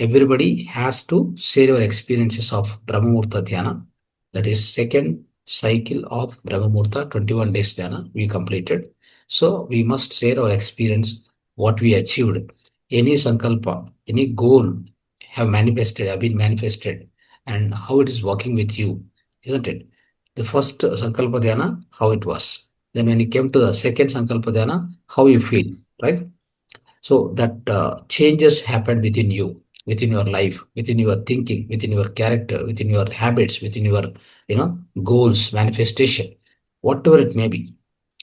everybody has to share your experiences of Brahmamurta Dhyana. That is second cycle of Brahmamurta 21 days Dhyana we completed. So we must share our experience, what we achieved, any sankalpa, any goal have been manifested, and how it is working with you, isn't it? The first sankalpa dhyana, how it was. Then when you came to the second sankalpa dhyana, how you feel, right? So that changes happened within you, within your life, within your thinking, within your character, within your habits, within your goals, manifestation, whatever it may be,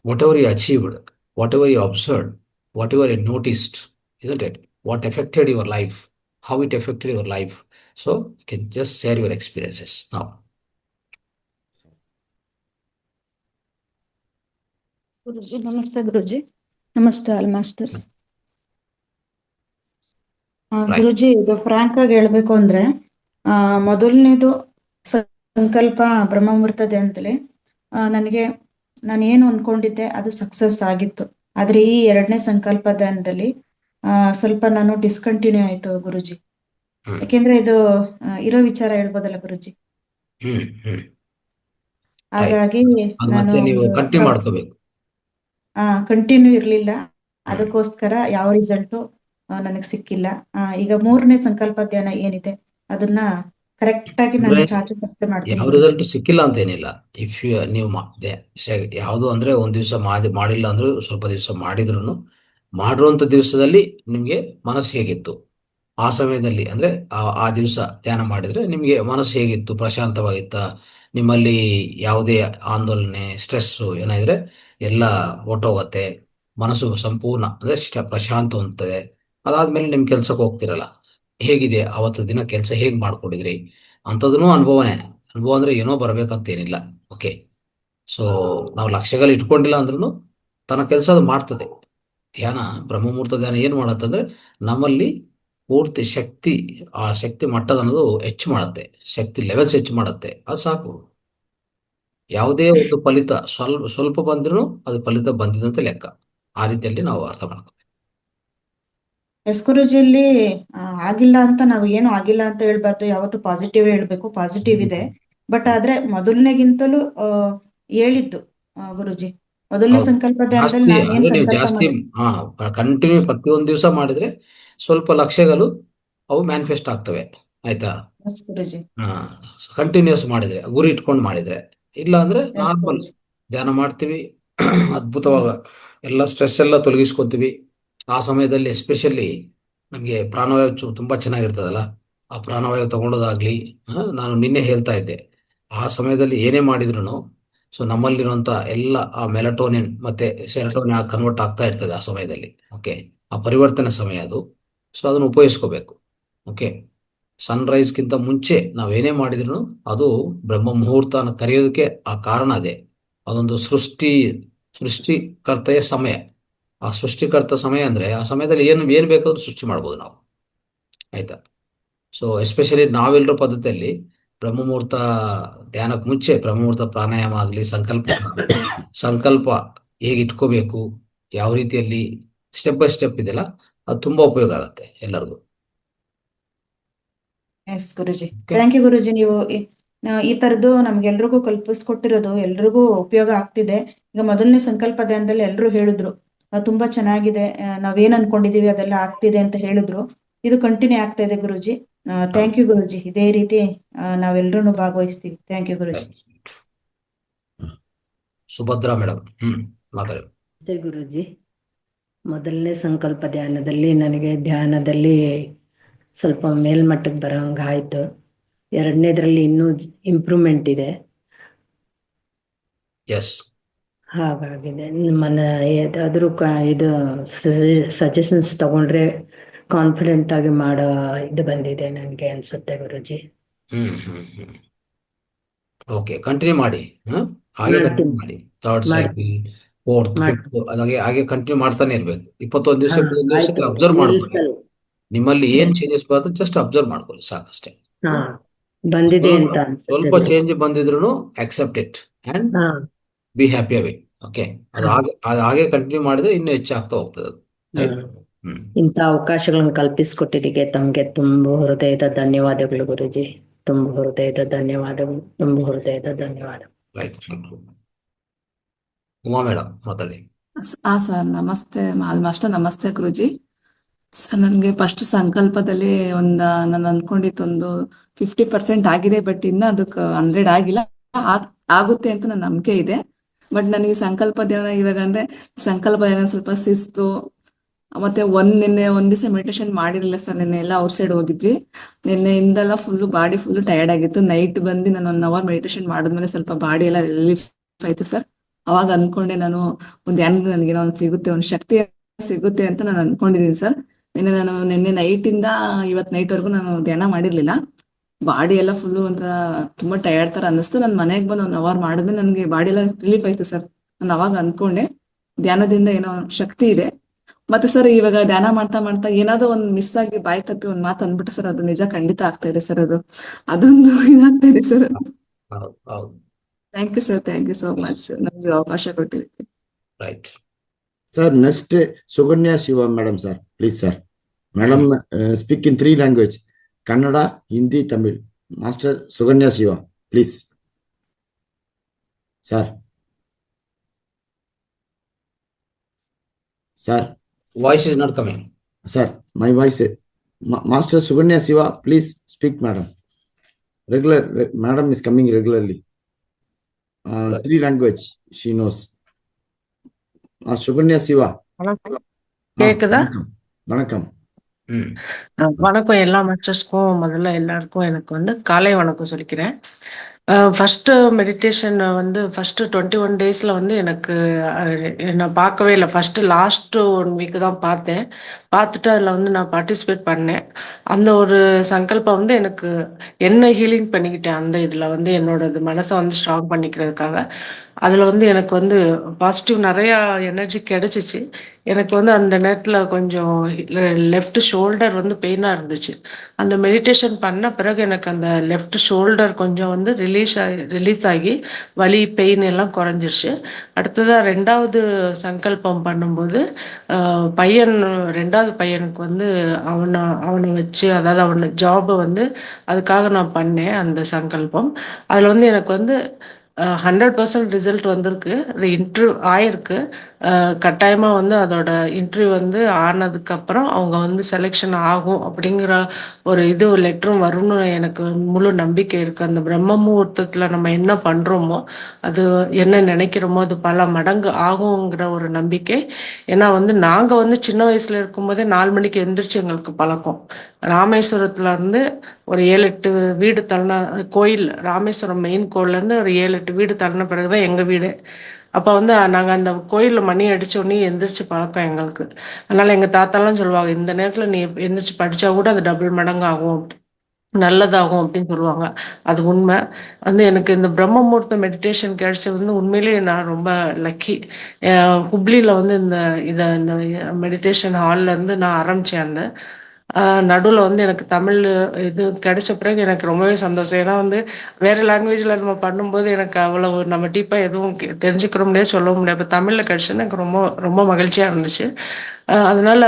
whatever you achieved, whatever you observed, whatever you noticed, isn't it? What affected your life, how it affected your life. So you can just share your experiences now. ಗುರುಜಿ ನಮಸ್ತೆ. ಗುರುಜಿ ನಮಸ್ತೆ all masters. Right. ಗುರುಜಿ, ಇದು Frank ಆಗಿ ಹೇಳ್ಬೇಕು ಅಂದ್ರೆ ಮೊದಲನೇದು ಸಂಕಲ್ಪ ಬ್ರಹ್ಮಮುಹೂರ್ತದೆ ಅಂತಲೇ ನನಗೆ ನಾನು ಏನು ಅನ್ಕೊಂಡಿದ್ದೆ ಅದು ಸಕ್ಸಸ್ ಆಗಿತ್ತು. ಆದ್ರೆ ಈ ಎರಡನೇ ಸಂಕಲ್ಪ ಧ್ಯಾನದಲ್ಲಿ ಸ್ವಲ್ಪ ನಾನು ಡಿಸ್ಕಂಟಿನ್ಯೂ ಆಯ್ತು ಗುರುಜಿ. ಯಾಕೆಂದ್ರೆ ಇದು ಇರೋ ವಿಚಾರ ಹೇಳ್ಬೋದಲ್ಲ ಗುರುಜಿ. ಹಾಗಾಗಿ ನಾನು ನೀವು ಕಂಟಿನ್ಯೂ ಮಾಡ್ಕೋಬೇಕು. ಕಂಟಿನ್ಯೂ ಇರ್ಲಿಲ್ಲ. ಅದಕ್ಕೋಸ್ಕರ ಯಾವ ರಿಸಲ್ಟು ನನಗೆ ಸಿಕ್ಕಿಲ್ಲ. ಈಗ ಮೂರನೇ ಸಂಕಲ್ಪ ಧ್ಯಾನ ಏನಿದೆ ಅದನ್ನ ಕರೆಕ್ಟ್ ಆಗಿ ನಾನು ಚಾಚು ಮಾಡ್ತೀನಿ. ಯಾವ ರಿಸಲ್ಟ್ ಸಿಕ್ಕಿಲ್ಲ ಅಂತ ಏನಿಲ್ಲ. ಇಫ್ ನೀವು ಯಾವುದು ಅಂದ್ರೆ ಒಂದ್ ದಿವಸ ಮಾಡಿಲ್ಲ ಅಂದ್ರೂ ಸ್ವಲ್ಪ ದಿವಸ ಮಾಡಿದ್ರು, ಮಾಡಿರುವಂತ ದಿವಸದಲ್ಲಿ ನಿಮ್ಗೆ ಮನಸ್ಸು ಹೇಗಿತ್ತು, ಆ ಸಮಯದಲ್ಲಿ ಅಂದ್ರೆ ಆ ದಿವಸ ಧ್ಯಾನ ಮಾಡಿದ್ರೆ ನಿಮ್ಗೆ ಮನಸ್ಸು ಹೇಗಿತ್ತು, ಪ್ರಶಾಂತವಾಗಿತ್ತ, ನಿಮ್ಮಲ್ಲಿ ಯಾವುದೇ ಆಂದೋಲನೆ, ಸ್ಟ್ರೆಸ್ಸು ಏನಾದ್ರೆ ಎಲ್ಲ ಹೊಟ್ಟೋಗತ್ತೆ, ಮನಸ್ಸು ಸಂಪೂರ್ಣ ಅಂದ್ರೆ ಪ್ರಶಾಂತ ಹೊಂದ್ತದೆ. ಅದಾದ್ಮೇಲೆ ನಿಮ್ ಕೆಲ್ಸಕ್ಕೆ ಹೋಗ್ತಿರಲ್ಲ, ಹೇಗಿದೆ ಅವತ್ತು ದಿನ ಕೆಲಸ ಹೇಗ್ ಮಾಡ್ಕೊಂಡಿದ್ರಿ ಅಂಥದನ್ನು ಅನುಭವನೇ. ಅನುಭವ ಅಂದ್ರೆ ಏನೋ ಬರ್ಬೇಕಂತ ಏನಿಲ್ಲ. ಓಕೆ, ಸೊ ನಾವು ಲಕ್ಷ್ಯಗಳು ಇಟ್ಕೊಂಡಿಲ್ಲ ಅಂದ್ರೂ ತನ್ನ ಕೆಲಸ ಅದು ಮಾಡ್ತದೆ. ಧ್ಯಾನ, ಬ್ರಹ್ಮಮುಹೂರ್ತ ಧ್ಯಾನ ಏನ್ ಮಾಡತ್ತಂದ್ರೆ ನಮ್ಮಲ್ಲಿ ಪೂರ್ತಿ ಶಕ್ತಿ, ಆ ಶಕ್ತಿ ಮಟ್ಟದ ಅನ್ನೋದು ಹೆಚ್ಚು ಮಾಡುತ್ತೆ, ಶಕ್ತಿ ಲೆವೆಲ್ಸ್ ಹೆಚ್ಚು ಮಾಡುತ್ತೆ. ಅದು ಸಾಕು. ಯಾವುದೇ ಒಂದು ಫಲಿತ ಸ್ವಲ್ಪ ಸ್ವಲ್ಪ ಬಂದ್ರೂ ಅದು ಫಲಿತ ಬಂದಿದಂತೆ ಲೆಕ್ಕ. ಆ ರೀತಿಯಲ್ಲಿ ನಾವು ಅರ್ಥ ಮಾಡ್ಕೋ. ಎಸ್ ಗುರುಜಿಯಲ್ಲಿ ಆಗಿಲ್ಲ ಅಂತ ನಾವು ಏನು ಆಗಿಲ್ಲ ಅಂತ ಹೇಳ್ಬಾರ್ದು, ಯಾವತ್ತು ಪಾಸಿಟಿವ್ ಹೇಳ್ಬೇಕು. ಪಾಸಿಟಿವ್ ಇದೆ, ಬಟ್ ಆದ್ರೆ ಮೊದಲನೇಗಿಂತಲೂ ಹೇಳಿದ್ದು ಗುರುಜಿ ಮೊದಲನೇ ಸಂಕಲ್ಪ ಧ್ಯಾನದಲ್ಲಿ ನಾನು ಏನ್ ಜಾಸ್ತಿ ಕಂಟಿನ್ಯೂ ಪ್ರತಿಯೊಂದು ದಿವಸ ಮಾಡಿದ್ರೆ ಸ್ವಲ್ಪ ಲಕ್ಷ್ಯಗಳು ಅವು ಮ್ಯಾನಿಫೆಸ್ಟ್ ಆಗ್ತವೆ. ಆಯ್ತಾ? ಗುರುಜಿ ಕಂಟಿನ್ಯೂಸ್ ಮಾಡಿದ್ರೆ, ಗುರಿ ಇಟ್ಕೊಂಡು ಮಾಡಿದ್ರೆ. ಇಲ್ಲ ಅಂದ್ರೆ ನಾರ್ಮಲ್ ಧ್ಯಾನ ಮಾಡ್ತೀವಿ, ಅದ್ಭುತವಾಗ ಎಲ್ಲ ಸ್ಟ್ರೆಸ್ ಎಲ್ಲ ತೊಲಗಿಸ್ಕೊತೀವಿ. ಆ ಸಮಯದಲ್ಲಿ ಎಸ್ಪೆಷಲಿ ನಮಗೆ ಪ್ರಾಣವಾಯು ತುಂಬಾ ಚೆನ್ನಾಗಿರ್ತದಲ್ಲ, ಆ ಪ್ರಾಣವಾಯು ತಗೊಳ್ಳೋದಾಗ್ಲಿ. ನಾನು ನಿನ್ನೆ ಹೇಳ್ತಾ ಇದ್ದೆ, ಆ ಸಮಯದಲ್ಲಿ ಏನೇ ಮಾಡಿದ್ರು ಸೊ ನಮ್ಮಲ್ಲಿರುವಂತ ಎಲ್ಲ ಆ ಮೆಲಟೋನಿನ್ ಮತ್ತೆ ಸೆರಟೋನಿನ್ ಕನ್ವರ್ಟ್ ಆಗ್ತಾ ಇರ್ತದೆ ಆ ಸಮಯದಲ್ಲಿ. ಓಕೆ, ಆ ಪರಿವರ್ತನೆ ಸಮಯ ಅದು. ಸೊ ಅದನ್ನು ಉಪಯೋಗಿಸ್ಕೋಬೇಕು. ಓಕೆ, ಸನ್ರೈಸ್ಗಿಂತ ಮುಂಚೆ ನಾವೇನೇ ಮಾಡಿದ್ರು ಅದು ಬ್ರಹ್ಮ ಮುಹೂರ್ತ ಕರೆಯೋದಕ್ಕೆ ಆ ಕಾರಣ ಅದೇ. ಅದೊಂದು ಸೃಷ್ಟಿಕರ್ತೆಯ ಸಮಯ. ಆ ಸೃಷ್ಟಿಕರ್ತ ಸಮಯ ಅಂದ್ರೆ ಆ ಸಮಯದಲ್ಲಿ ಏನು ಬೇಕಾದ್ರೂ ಸೃಷ್ಟಿ ಮಾಡ್ಬೋದು ನಾವು. ಆಯ್ತಾ? ಸೊ ಎಸ್ಪೆಷಲಿ ನಾವೆಲ್ಲರ ಪದ್ಧತಿಯಲ್ಲಿ ಬ್ರಹ್ಮಮುಹೂರ್ತ ಧ್ಯಾನಕ್ಕೆ ಮುಂಚೆ ಬ್ರಹ್ಮಮುಹೂರ್ತ ಪ್ರಾಣಾಯಾಮ ಆಗಲಿ, ಸಂಕಲ್ಪ ಹೇಗೆ ಇಟ್ಕೋಬೇಕು, ಯಾವ ರೀತಿಯಲ್ಲಿ ಸ್ಟೆಪ್ ಬೈ ಸ್ಟೆಪ್ ಇದೆಯಲ್ಲ, ಅದು ತುಂಬಾ ಉಪಯೋಗ ಆಗುತ್ತೆ ಎಲ್ಲರಿಗೂ. ಎಸ್ ಗುರುಜಿ, ಥ್ಯಾಂಕ್ ಯು ಗುರುಜಿ. ನೀವು ಈ ತರದ್ದು ನಮ್ಗೆಲ್ರಿಗೂ ಕಲ್ಪಿಸ್ಕೊಟ್ಟಿರೋದು ಎಲ್ರಿಗೂ ಉಪಯೋಗ ಆಗ್ತಿದೆ. ಈಗ ಮೊದಲನೇ ಸಂಕಲ್ಪ ಧ್ಯಾನದಲ್ಲಿ ಎಲ್ರು ಹೇಳಿದ್ರು ತುಂಬಾ ಚೆನ್ನಾಗಿದೆ, ನಾವೇನ್ ಅನ್ಕೊಂಡಿದೀವಿ ಅದೆಲ್ಲ ಆಗ್ತಿದೆ ಅಂತ ಹೇಳಿದ್ರು. ಇದು ಕಂಟಿನ್ಯೂ ಆಗ್ತಾ ಇದೆ ಗುರುಜಿ. ಥ್ಯಾಂಕ್ ಯು ಗುರುಜಿ. ಇದೇ ರೀತಿ ನಾವೆಲ್ಲರೂ ಭಾಗವಹಿಸ್ತೀವಿ. ಥ್ಯಾಂಕ್ ಯು ಗುರುಜಿ. ಸುಭದ್ರಾ ಮೇಡಮ್ ಮಾತಾಡಿ. ಗುರುಜಿ, ಮೊದಲನೇ ಸಂಕಲ್ಪ ಧ್ಯಾನದಲ್ಲಿ ನನಗೆ ಧ್ಯಾನದಲ್ಲಿ ಸ್ವಲ್ಪ ಮೇಲ್ಮಟ್ಟಕ್ಕೆ ಬರೋಂಗ ಆಯ್ತು. ಎರಡನೇದ್ರಲ್ಲಿ ಇನ್ನೂ ಇಂಪ್ರೂವ್ಮೆಂಟ್ ಇದೆ. ಹಾಗಾಗಿದೆ. ಯಾವ್ದಾದ್ರು ಇದು ಸಜೆಷನ್ಸ್ ತಗೊಂಡ್ರೆ ಕಾನ್ಫಿಡೆಂಟ್ ಆಗಿ ಮಾಡೋ ಇದು ಬಂದಿದೆ ನನಗೆ ಅನ್ಸುತ್ತೆ ಗುರುಜಿ. ಓಕೆ, ಕಂಟಿನ್ಯೂ ಮಾಡಿ. ಮಾಡಿ ಥರ್ಡ್ ಸೈಕಲ್, ಫೋರ್ತ್, ಫಿಫ್ತ್ ಹಾಗೆ ಕಂಟಿನ್ಯೂ ಮಾಡ್ತಾನೆ ಇರ್ಬೇಕು. 21 ದಿವಸ ಅಬ್ಸರ್ವ್ ಮಾಡ್ಕೊಳ್ಳಿ. ನಿಮ್ಮಲ್ಲಿ ಏನ್ ಚೇಂಜಸ್ ಬರುತ್ತೆ ಜಸ್ಟ್ ಅಬ್ಸರ್ವ್ ಮಾಡ್ಕೊಳ್ಳಿ, ಸಾಕಷ್ಟೇ. ಬಂದಿದೆ ಅಂತ ಸ್ವಲ್ಪ ಚೇಂಜ್ ಬಂದಿದ್ರು accept it and be happy ಅವಿ. ಓಕೆ, ಅದು ಹಾಗೆ ಕಂಟಿನ್ಯೂ ಮಾಡಿದ್ರೆ ಇನ್ನೂ ಹೆಚ್ಚಾಗ್ತಾ ಹೋಗ್ತದೆ ಅದು. ಹ್ಮ್ ಇಂಥ ಅವಕಾಶಗಳನ್ನು ಕಲ್ಪಿಸಿಕೊಟ್ಟಿದ್ದಕ್ಕೆ ತಮಗೆ ತುಂಬ ಹೃದಯದ ಧನ್ಯವಾದಗಳು ಗುರುಜಿ. ತುಂಬ ಹೃದಯದ ಧನ್ಯವಾದಗಳು. ತುಂಬ ಹೃದಯದ ಧನ್ಯವಾದಗಳು. ರೈಟ್. ಉಮಾ ಮೇಡಮ್ ಮಾತಾಡಿ. ಸರ್ ನಮಸ್ತೆ ಮಾಸ್ಟರ್. ನಮಸ್ತೆ ಗುರುಜಿ. ಸರ್ ನನಗೆ ಫಸ್ಟ್ ಸಂಕಲ್ಪದಲ್ಲಿ ನಾನು ಅಂದ್ಕೊಂಡಿದ್ದೊಂದು 50% ಆಗಿದೆ, ಬಟ್ ಇನ್ನ ಅದಕ್ಕೆ 100 ಆಗಿಲ್ಲ. ಆಗುತ್ತೆ ಅಂತ ನನ್ನ ನಂಬಿಕೆ ಇದೆ. ಬಟ್ ನನಗೆ ಸಂಕಲ್ಪದ ಇವಾಗ ಅಂದ್ರೆ ಸಂಕಲ್ಪ ಸ್ವಲ್ಪ ಶಿಸ್ತು, ಮತ್ತೆ ನಿನ್ನೆ ಒಂದ್ ದಿವಸ ಮೆಡಿಟೇಷನ್ ಮಾಡಿರಲಿಲ್ಲ ಸರ್. ನಿನ್ನೆ ಎಲ್ಲ ಔಟ್ ಸೈಡ್ ಹೋಗಿದ್ವಿ. ನಿನ್ನೆಯಿಂದೆಲ್ಲ ಬಾಡಿ ಫುಲ್ ಟಯರ್ಡ್ ಆಗಿತ್ತು. ನೈಟ್ ಬಂದು ನಾನು 1 ಅವರ್ ಮೆಡಿಟೇಷನ್ ಮಾಡಿದ್ಮೇಲೆ ಸ್ವಲ್ಪ ಬಾಡಿ ಎಲ್ಲ ರಿಲೀಫ್ ಆಯ್ತು ಸರ್. ಅವಾಗ ಅನ್ಕೊಂಡೆ ನಾನು ಧ್ಯಾನದಿಂದ ನನಗೇನೋ ಒಂದು ಸಿಗುತ್ತೆ, ಒಂದು ಶಕ್ತಿ ಸಿಗುತ್ತೆ ಅಂತ ನಾನು ಅನ್ಕೊಂಡಿದ್ದೀನಿ ಸರ್. ನಿನ್ನೆ ನೈಟ್ ಇಂದ ಇವತ್ ನೈಟ್ ವರ್ಗು ನಾನು ಧ್ಯಾನ ಮಾಡಿರ್ಲಿಲ್ಲ. ಬಾಡಿ ಎಲ್ಲ ಫುಲ್ ತುಂಬಾ ಟಯರ್ಡ್ ತರ ಅನ್ನಿಸ್ತು. ನಾನು ಮನೆಗೆ ಬಂದು 1 ಅವರ್ ಮಾಡಿದ್ಮೇಲೆ ನನಗೆ ಬಾಡಿ ಎಲ್ಲ ರಿಲೀಫ್ ಆಯ್ತು ಸರ್. ನಾನು ಅವಾಗ ಅನ್ಕೊಂಡೆ ಧ್ಯಾನದಿಂದ ಏನೋ ಶಕ್ತಿ ಇದೆ. ಮತ್ತೆ ಸರ್ ಇವಾಗ ಧ್ಯಾನ ಮಾಡ್ತಾ ಮಾಡ್ತಾ ಏನಾದ್ರು ಒಂದ್ ಮಿಸ್ ಆಗಿ ಬಾಯಿ ತಪ್ಪಿ ಒಂದ್ ಮಾತು ಅಂದ್ಬಿಟ್ಟು ಸರ್, ಅದು ನಿಜ ಖಂಡಿತ ಆಗ್ತಾ ಇದೆ ಸರ್. ಅದೊಂದು ಇದಾಗ್ತಾ ಇದೆ sir. Thank you sir. Thank you so much ನಮ್ಗೆ ಅವಕಾಶ ಕೊಟ್ಟಿದ್ದಕ್ಕೆ. Right Sir, next Suganya Shiva madam, sir, please sir. Madam, speak in 3 language: Kannada, Hindi, Tamil. Master Suganya Shiva, please. Sir. Sir. Voice is not coming. Sir, my voice. Master Suganya Shiva, please speak, madam. Madam is coming regularly. 3 language she knows. Suganya Shiva. கேக்குதா? வணக்கம். வணக்கம் எல்லா மாஸ்டர்ஸ்க்கும். முதல்ல எல்லாருக்கும் எனக்கு காலை வணக்கம் சொல்லிக்கிறேன். ஃபர்ஸ்ட் மெடிடேஷன் ஃபர்ஸ்ட் 21 டேஸ்ல எனக்கு நான் பார்க்கவே இல்லை. ஃபர்ஸ்ட் லாஸ்ட் 1 வீக் தான் பார்த்தேன். பார்த்துட்டு அதில் நான் பார்ட்டிசிபேட் பண்ணேன். அந்த ஒரு சங்கல்பம் எனக்கு என்ன ஹீலிங் பண்ணிக்கிட்டேன். அந்த இதில் என்னோட மனசை ஸ்ட்ராங் பண்ணிக்கிறதுக்காக அதில் எனக்கு பாசிட்டிவ் நிறையா எனர்ஜி கிடைச்சிச்சு. எனக்கு அந்த நேரத்தில் கொஞ்சம் லெஃப்ட் ஷோல்டர் பெயினாக இருந்துச்சு. அந்த மெடிடேஷன் பண்ண பிறகு எனக்கு அந்த லெஃப்ட் ஷோல்டர் கொஞ்சம் ரிலீஸ் ஆகி வலி பெயின் எல்லாம் குறைஞ்சிருச்சு. அடுத்ததாக 2வது சங்கல்பம் பண்ணும்போது பையன் 2வது பையனுக்கு அவனை வச்சு, அதாவது அவனை ஜாபை அதுக்காக நான் பண்ணேன் அந்த சங்கல்பம். அதில் எனக்கு 100% ரிசல்ட் வந்திருக்கு. அது இன்டர்வியூ ஆயிருக்கு. கட்டாயமா அதோட இன்டர்வியூ ஆனதுக்கு அப்புறம் அவங்க செலெக்ஷன் ஆகும் அப்படிங்கிற ஒரு லெட்டரும் வரும்னு எனக்கு முழு நம்பிக்கை இருக்கு. அந்த பிரம்ம முகூர்த்தத்துல நம்ம என்ன பண்றோமோ, அது என்ன நினைக்கிறோமோ அது பல மடங்கு ஆகுங்கிற ஒரு நம்பிக்கை. ஏன்னா நாங்க சின்ன வயசுல இருக்கும்போதே 4 மணிக்கு எந்திரிச்சு எங்களுக்கு பழக்கம். ராமேஸ்வரத்துல இருந்து ஒரு 7-8 வீடு தள்ளின கோயில், ராமேஸ்வரம் மெயின் கோயில்ல இருந்து ஒரு 7-8 வீடு தள்ளின பிறகுதான் எங்க வீடு. அப்ப நாங்க அந்த கோயில்ல மணி அடிச்ச உடனே எந்திரிச்சு பழக்கம் எங்களுக்கு. அதனால எங்க தாத்தாலாம் சொல்லுவாங்க, இந்த நேரத்துல நீ எந்திரிச்சு படிச்சா கூட அது டபுள் மடங்கு ஆகும், நல்லதாகும் அப்படின்னு சொல்லுவாங்க. அது உண்மை. எனக்கு இந்த பிரம்ம முகூர்த்த மெடிடேஷன் கிடைச்சது உண்மையிலேயே நான் ரொம்ப லக்கி. ஹுப்ளியில இந்த மெடிடேஷன் ஹால்ல இருந்து நான் ஆரம்பிச்சேன். நடுவில் எனக்கு தமிழ் கிடைச்ச பிறகு எனக்கு ரொம்பவே சந்தோஷம். ஏன்னா வேற லாங்குவேஜ்ல நம்ம பண்ணும்போது எனக்கு அவ்வளவு நம்ம டீப்பா எதுவும் தெரிஞ்சுக்கிற முடியாது, சொல்ல முடியாது. இப்போ தமிழ்ல கிடைச்சது எனக்கு ரொம்ப ரொம்ப மகிழ்ச்சியா இருந்துச்சு. அதனால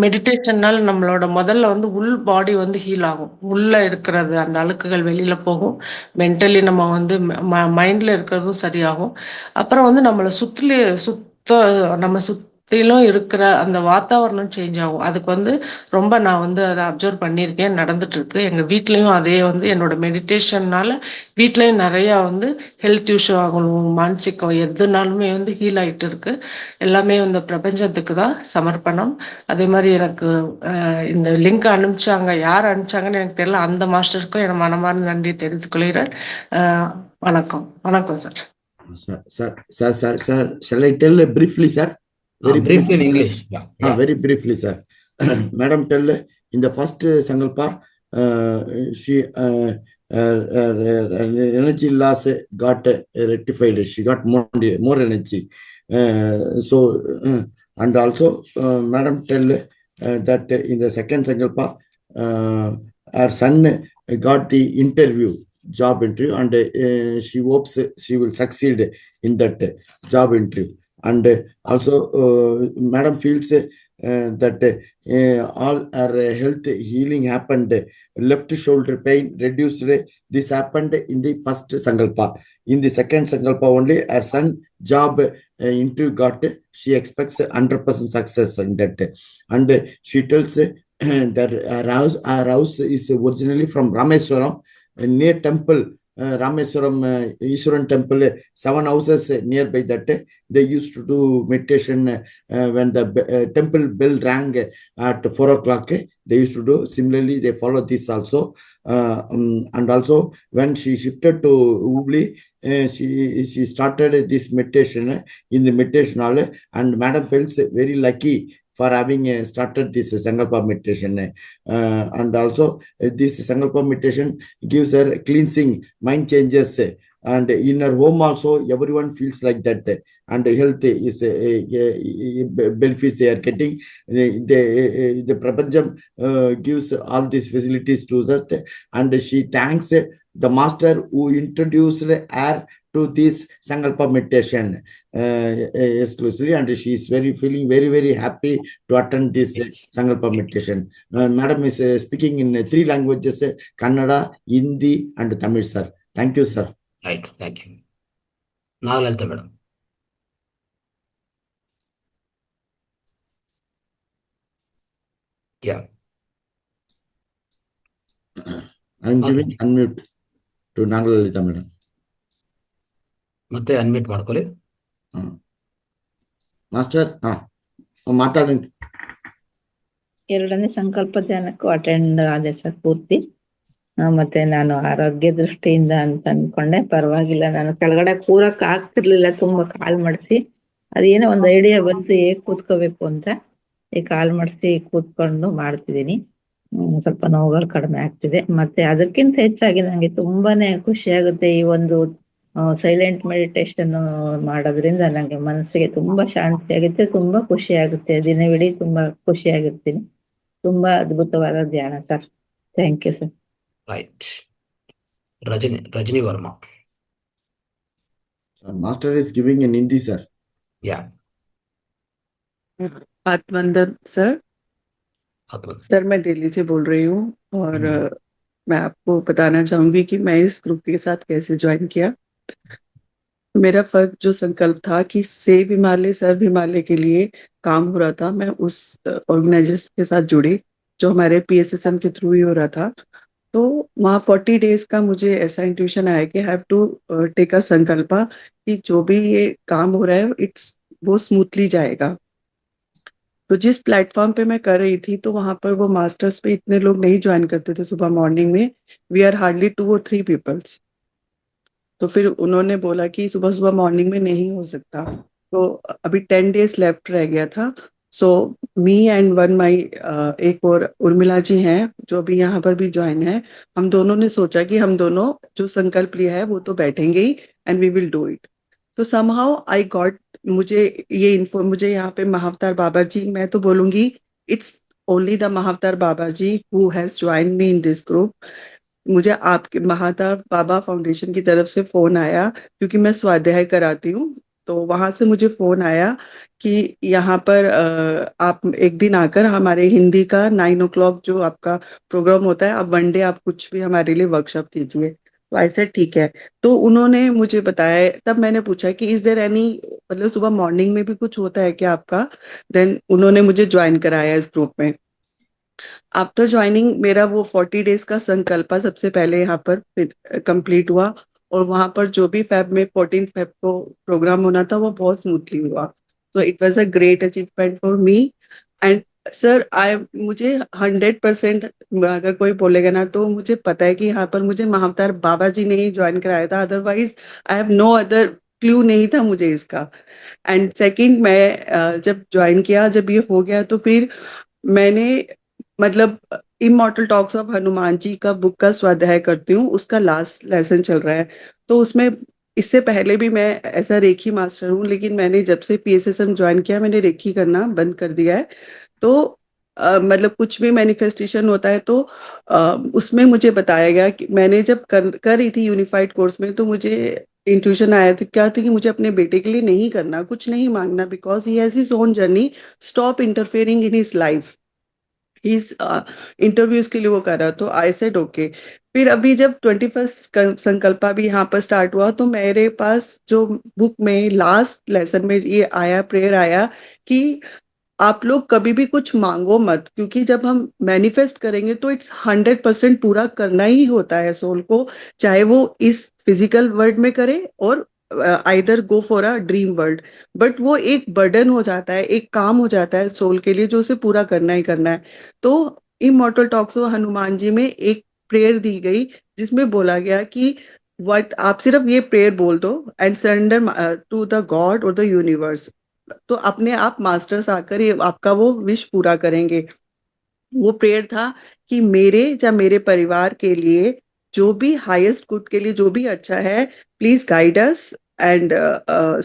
மெடிடேஷன்னால நம்மளோட முதல்ல உள் பாடி ஹீல் ஆகும். உள்ள இருக்கிறது அந்த அழுக்குகள் வெளியில போகும். மென்டலி நம்ம மைண்ட்ல இருக்கிறதும் சரியாகும். அப்புறம் நம்மளை நம்ம சுத்திலும் இருக்கிற அந்த வாத்தாவரணம் சேஞ்ச் ஆகும். அதுக்கு ரொம்ப நான் அதை அப்சர்வ் பண்ணியிருக்கேன், நடந்துட்டு இருக்கு. எங்க வீட்லயும் அதே என்னோட மெடிடேஷன்னால வீட்லயும் நிறைய ஹெல்த் இஷ்யூ ஆகணும், மானசிகம் எதுனாலுமே ஹீல் ஆயிட்டு இருக்கு. எல்லாமே பிரபஞ்சத்துக்கு தான் சமர்ப்பணம். அதே மாதிரி எனக்கு இந்த லிங்க் அனுப்பிச்சாங்க, யார் அனுப்பிச்சாங்கன்னு எனக்கு தெரியல. அந்த மாஸ்டருக்கும் என் மனமார்ந்த நன்றி தெரிவித்துக் கொள்கிறேன். வணக்கம். வணக்கம் sir. Sir, shall I tell briefly, sir? Very briefly in English. Yeah. Very briefly, sir. Madam, tell in the first Sankalpa, she energy loss got rectified. She got more energy. So, and also, Madam, tell that in the second Sankalpa, her son got the job interview, and she hopes she will succeed in that job interview. And also, Madam feels that all our health healing happened. Left shoulder pain reduced. This happened in the first Sankalpa. In the second Sankalpa only, her son job interview got. She expects 100% success in that. And she tells that our house is originally from Rameswaram, near temple. Rameswaram Ishwaran temple, 7 houses nearby that. They used to do meditation when the temple bell rang at 4 o'clock. They used to do. Similarly, they follow this also. And also, when she shifted to Hubli, she started this meditation in the meditation hall, and Madam felt very lucky for having started this Sankalpa meditation. And also, this Sankalpa meditation gives her cleansing, mind changes, and in her home also, everyone feels like that. And health is benefits they are getting. The Prapancham gives all these facilities to us, and she thanks the master who introduced her to this Sankalpa meditation exclusively, and she is feeling very happy to attend this Sankalpa meditation. Madam is speaking in 3 languages: Kannada, Hindi, and Tamil, sir. Thank you, sir. Right. Thank you. Nagalita madam. Yeah. I'm giving unmute to Nagalita madam. ಮತ್ತೆ unmute ಮಾಡ್ಕೊಳ್ಳಿ. Master ಮಾತಾಡಿ. ಎರಡನೇ ಸಂಕಲ್ಪ ಧ್ಯಾನಕ್ಕೂ attend ಆದೆ sir ಪೂರ್ತಿ. ಮತ್ತೆ ನಾನು ಆರೋಗ್ಯ ದೃಷ್ಟಿಯಿಂದ ಅಂತ ಅನ್ಕೊಂಡೆ, ಪರವಾಗಿಲ್ಲ. ನಾನು ಕೆಳಗಡೆ ಕೂರಕ್ ಆಗ್ತಿರ್ಲಿಲ್ಲ, ತುಂಬಾ ಕಾಲ್ ಮಾಡಿಸಿ ಅದೇನೋ ಒಂದು ಐಡಿಯಾ ಬಂತು ಹೇಗ್ ಕೂತ್ಕೋಬೇಕು ಅಂತ. ಈ ಕಾಲ್ ಮಾಡಿಸಿ ಕೂತ್ಕೊಂಡು ಮಾಡ್ತಿದೀನಿ. ಸ್ವಲ್ಪ ನೋವುಗಳು ಕಡಿಮೆ ಆಗ್ತಿದೆ. ಮತ್ತೆ ಅದಕ್ಕಿಂತ ಹೆಚ್ಚಾಗಿ ನಂಗೆ ತುಂಬಾನೇ ಖುಷಿ ಆಗುತ್ತೆ. ಈ ಒಂದು ಸೈಲೆಂಟ್ ಮೆಡಿಟೇಷನ್ ಮಾಡೋದ್ರಿಂದ ನಂಗೆ ಮನಸ್ಸಿಗೆ ತುಂಬಾ ಶಾಂತಿ ಆಗುತ್ತೆ, ತುಂಬಾ ಖುಷಿ ಆಗುತ್ತೆ. ದಿನವಿಡೀ ತುಂಬಾ ಖುಷಿಯಾಗಿರ್ತೀನಿ. ತುಂಬಾ ಅದ್ಭುತವಾದ ಧ್ಯಾನ sir. Thank you sir. Right. Rajani Varma. Master is giving in Hindi, sir. Yeah. आत्मवंदन सर. आत्मवंदन सर मैं दिल्ली से बोल रही हूँ और मैं आपको बताना चाहूंगी कि मैं इस ग्रुप के साथ कैसे ज्वाइन किया. मेरा फर्क जो संकल्प था कि सेव हिमालय सर्व हिमालय के लिए काम हो रहा था, मैं उस ऑर्गेनाइजेशन के साथ जुड़ी जो हमारे PSSM के थ्रू ही हो रहा था. तो वहाँ 40 डेज का मुझे ऐसा इंट्यूशन आया कि हैव टू टेक अ संकल्पा कि जो भी ये काम हो रहा है वो स्मूथली जाएगा. तो जिस प्लेटफॉर्म पे मैं कर रही थी तो वहां पर वो मास्टर्स पे इतने लोग नहीं ज्वाइन करते थे सुबह मॉर्निंग में. We are hardly 2 or 3 peoples. तो फिर उन्होंने बोला कि सुबह सुबह मॉर्निंग में नहीं हो सकता. तो अभी 10 डेज लेफ्ट रह गया था. सो मी एंड वन माई एक और उर्मिला जी हैं जो अभी यहाँ पर भी ज्वाइन है. हम दोनों ने सोचा कि हम दोनों जो संकल्प लिया है वो तो बैठेंगे ही and we will do it. तो समहाउ आई गॉट, मुझे यहाँ पे महाअवतार बाबा जी, मैं तो बोलूंगी it's only the Mahavatar Baba ji who has join me in this group. मुझे आपके महाअवतार बाबा फाउंडेशन की तरफ से फोन आया क्योंकि मैं स्वाध्याय कराती हूँ. तो वहां से मुझे फोन आया कि यहाँ पर आप एक दिन आकर हमारे हिंदी का 9 o'clock जो आपका प्रोग्राम होता है, आप वन डे आप कुछ भी हमारे लिए वर्कशॉप कीजिए. तो ऐसे ठीक है. तो उन्होंने मुझे बताया, तब मैंने पूछा कि इज देयर एनी, मतलब सुबह मॉर्निंग में भी कुछ होता है क्या आपका. देन उन्होंने मुझे ज्वाइन कराया इस ग्रुप में. आफ्टर ज्वाइनिंग मेरा वो 40 डेज का संकल्प सबसे पहले यहाँ पर कंप्लीट हुआ और वहां पर जो भी फेब में 14 फेब को प्रोग्राम होना था वो बहुत स्मूथली हुआ. तो it was a great achievement for me. And sir मुझे 100% अगर कोई बोलेगा ना तो मुझे पता है कि यहाँ पर मुझे महाअवतार बाबा जी ने ही ज्वाइन कराया था. Otherwise I have no other clue नहीं था मुझे इसका. एंड सेकंड, मैं जब ज्वाइन किया, जब ये हो गया तो फिर मैंने, मतलब immortal talks of Hanuman ji का बुक का स्वाध्याय करती हूँ, उसका लास्ट लेसन चल रहा है. तो उसमें इससे पहले भी मैं ऐसा रेखी मास्टर हूँ, लेकिन मैंने जब से PSSM ज्वाइन किया मैंने रेखी करना बंद कर दिया है. तो मतलब कुछ भी मैनिफेस्टेशन होता है तो उसमें मुझे बताया गया कि मैंने जब कर रही थी यूनिफाइड कोर्स में, तो मुझे इंट्यूशन आया था, क्या था कि मुझे अपने बेटे के लिए नहीं करना, कुछ नहीं मांगना, because he has his own journey, stop interfering in his life. इस इंटरव्यूज के लिए वो कर रहा, तो आई सेड ओके। फिर अभी जब 21st संकल्पा भी यहाँ पर स्टार्ट हुआ, तो मेरे पास जो बुक में लास्ट लेसन में ये आया, प्रेयर आया कि आप लोग कभी भी कुछ मांगो मत, क्योंकि जब हम मैनिफेस्ट करेंगे तो इट्स 100% पूरा करना ही होता है सोल को, चाहे वो इस फिजिकल वर्ल्ड में करे और either go for a dream world. But वो एक बर्डन हो जाता है, एक काम हो जाता है सोल के लिए, जो उसे पूरा करना ही करना है। तो immortal talks of Hanuman ji में एक प्रेयर दी गई, जिसमें बोला गया कि वट आप सिर्फ ये प्रेयर बोल दो and surrender to the God और द यूनिवर्स, तो अपने आप मास्टर्स आकर ये आपका वो विश पूरा करेंगे। वो प्रेयर था कि मेरे या मेरे परिवार के लिए जो भी हाईएस्ट गुड के लिए जो भी अच्छा है, please guide us and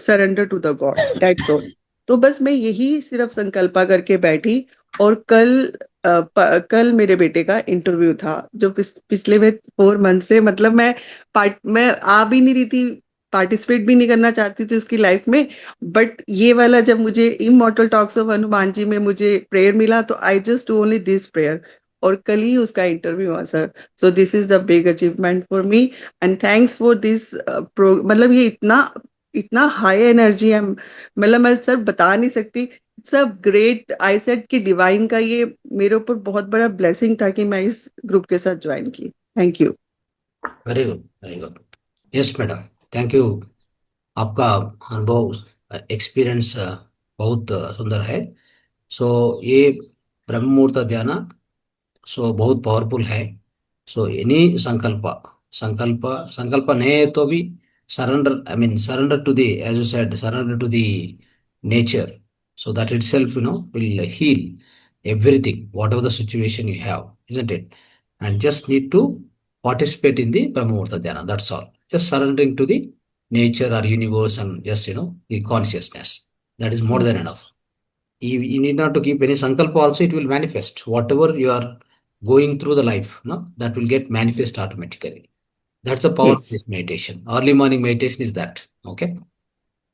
surrender to the God, that's all. तो बस मैं यही सिर्फ संकल्पा करके बैठी। और कल मेरे बेटे का इंटरव्यू था, जो पिछले में 4 मंथ से, मतलब मैं आ भी नहीं रही थी, पार्टिसिपेट भी नहीं करना चाहती थी उसकी लाइफ में। बट ये वाला जब मुझे immortal talks of Hanuman ji में मुझे प्रेयर मिला, तो I just do only this prayer, और कल ही उसका इंटरव्यू हुआ sir. So this is the big achievement for me, and thanks for this मतलब ये इतना इतना हाई एनर्जी है, मतलब मैं सर बता नहीं सकती। सब ग्रेट, आई सेड कि डिवाइन का ये मेरे ऊपर बहुत बड़ा ब्लेसिंग था कि मैं इस ग्रुप के साथ ज्वाइन की। Thank you. Very good, very good. Yes madam, thank you. आपका अनुभव, एक्सपीरियंस बहुत सुंदर है। सो ये ब्रह्म मुहूर्त ध्यान बहुत पावरफुल है। सो एनी संकल्प, संकल्प संकल्प नहीं है तो भी surrender, I mean surrender to the, as you said, surrender to the nature, so that itself will heal everything, whatever the situation you have, isn't it? And just need to participate in the Brahmamurta Dhyana, that's all. Just surrendering to the nature or universe and just the consciousness, that is more than enough. You need not to keep any sankalpa also, it will manifest whatever you are going through the life, no, that will get manifest automatically. That's the power of Yes. this meditation. Early morning meditation is that. Okay,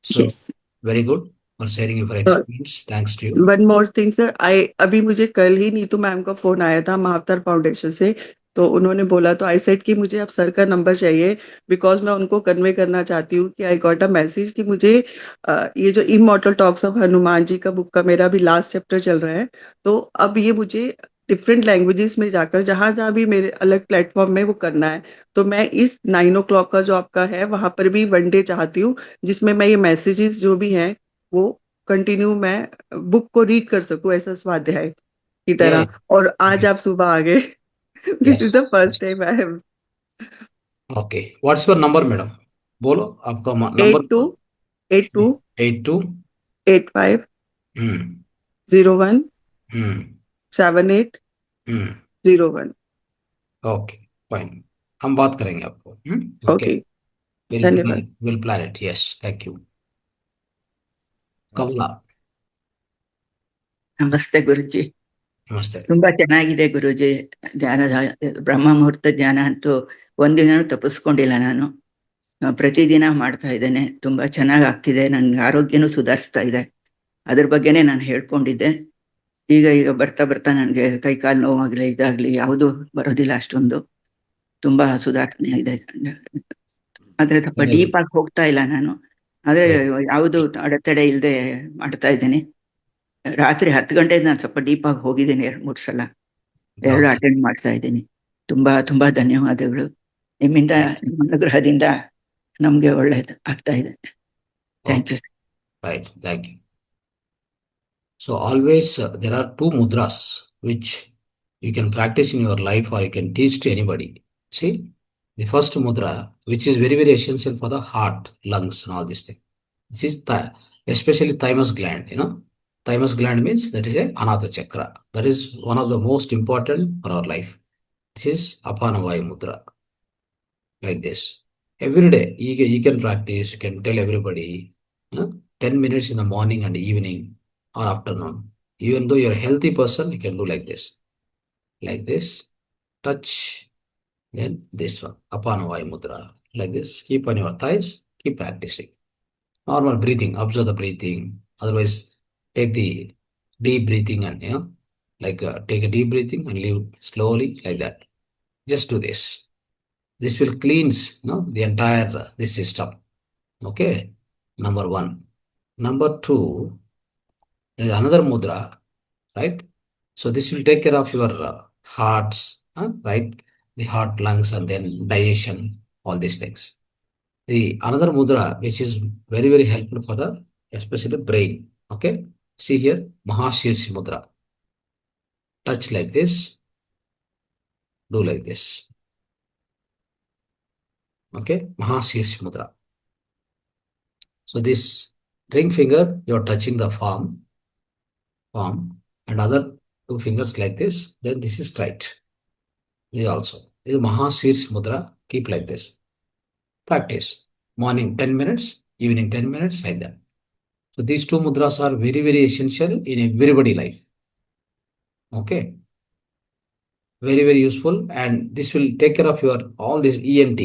so Yes. very good for sharing your experience. Thanks to you. One more thing sir, I अभी मुझे कल ही Neetu ma'am का phone आया था महाअवतार foundation से, तो उन्होंने बोला, तो आई सेड कि मुझे अब सर का नंबर चाहिए, बिकॉज मैं उनको कन्वे करना चाहती हूँ कि आई गॉट अ मैसेज कि मुझे ये जो immortal talks of Hanuman ji का बुक का मेरा भी लास्ट चैप्टर चल रहा है, तो अब ये मुझे डिफरेंट लैंग्वेजेस में जाकर जहां जहां भी मेरे अलग प्लेटफॉर्म में वो करना है। तो मैं इस 9 o'clock का जो आपका है वहां पर भी 1 day चाहती हूँ, जिसमें मैं ये मैसेजेस जो भी हैं वो कंटिन्यू मैं बुक को रीड कर सकूं, ऐसा स्वाध्याय की Yeah. तरह। और आज आप सुबह आ गए। This is Yes. The first time I have. Okay. What's your number, madam? बोलो आपका नंबर। 82 82। 85 हम्म 01 हम्म 78 हम्म 01। Okay, fine. हम बात करेंगे आपको। ओके, ओके, विल धन्यवाद। Plan, will plan it. Yes, thank you. Kamala, ನಮಸ್ತೆ ಗುರುಜಿ. ನಮಸ್ತೆ. ತುಂಬಾ ಚೆನ್ನಾಗಿದೆ ಗುರುಜಿ. ಧ್ಯಾನದ ಬ್ರಹ್ಮ ಮುಹೂರ್ತ ಧ್ಯಾನ ಅಂತೂ ಒಂದಿನೂ ತಪ್ಪಿಸ್ಕೊಂಡಿಲ್ಲ ನಾನು. ಪ್ರತಿದಿನ ಮಾಡ್ತಾ ಇದ್ದೇನೆ. ತುಂಬಾ ಚೆನ್ನಾಗ್ ಆಗ್ತಿದೆ. ನನ್ಗೆ ಆರೋಗ್ಯನೂ ಸುಧಾರಿಸ್ತಾ ಇದೆ. ಅದ್ರ ಬಗ್ಗೆನೇ ನಾನು ಹೇಳ್ಕೊಂಡಿದ್ದೆ. ಈಗ ಬರ್ತಾ ಬರ್ತಾ ನನ್ಗೆ ಕೈಕಾಲು ನೋವಾಗ್ಲಿ ಇದಾಗ್ಲಿ ಯಾವುದು ಬರೋದಿಲ್ಲ ಅಷ್ಟೊಂದು. ತುಂಬಾ ಸುಧಾರಣೆ ಇದೆ. ಆದ್ರೆ ಸ್ವಲ್ಪ Very ಡೀಪ್ good. ಆಗಿ ಹೋಗ್ತಾ ಇಲ್ಲ ನಾನು. ಆದ್ರೆ Right. ಯಾವುದು ಅಡೆತಡೆ ಇಲ್ಲದೆ ಮಾಡ್ತಾ ಇದ್ದೇನೆ. ರಾತ್ರಿ 10 ಗಂಟೆಗೆ ನಾನು ಸ್ವಲ್ಪ ಡೀಪ್ ಆಗಿ ಹೋಗಿದ್ದೀನಿ 2-3 ಸಲ. 2 Okay. ಅಟೆಂಡ್ ಮಾಡ್ತಾ ಇದ್ದೀನಿ. ತುಂಬಾ ತುಂಬಾ ಧನ್ಯವಾದಗಳು. ನಿಮ್ಮಿಂದ, Right. ನಿಮ್ಮ ಅನುಗ್ರಹದಿಂದ ನಮ್ಗೆ ಒಳ್ಳೇದು ಆಗ್ತಾ ಇದೆ. Thank you. Okay. Right. Thank you. So always there are two mudras which you can practice in your life or you can teach to anybody. See, the first mudra, which is very very essential for the heart, lungs, and all these things. This is especially thymus gland. Thymus gland means that is a anahata chakra. That is one of the most important for our life. This is Apanavayu mudra, like this. Every day you can practice. You can tell everybody, 10 minutes in the morning and evening or afternoon. Even though you're a healthy person, you can do like this, touch, then this one, Apana Vayu Mudra, like this. Keep on your thighs, keep practicing. Normal breathing, observe the breathing. Otherwise, take the deep breathing and, take a deep breathing and leave slowly like that. Just do this. This will cleanse, the entire this system. Okay, number one. Number two, there is another mudra, right? So this will take care of your hearts, right? The heart, lungs, and then digestion, all these things. The another mudra, which is very, very helpful for the especially brain. Okay, see here, Mahashirshi mudra. Touch like this, do like this. Okay, Mahashirshi mudra. So this ring finger, you're touching the palm, and other two fingers like this. Then this is right. This also. This is Mahashirshi mudra. Keep like this. Practice. Morning 10 minutes, evening 10 minutes, like that. So these two mudras are very, very essential in everybody's life. Okay. Very, very useful. And this will take care of your all this ENT,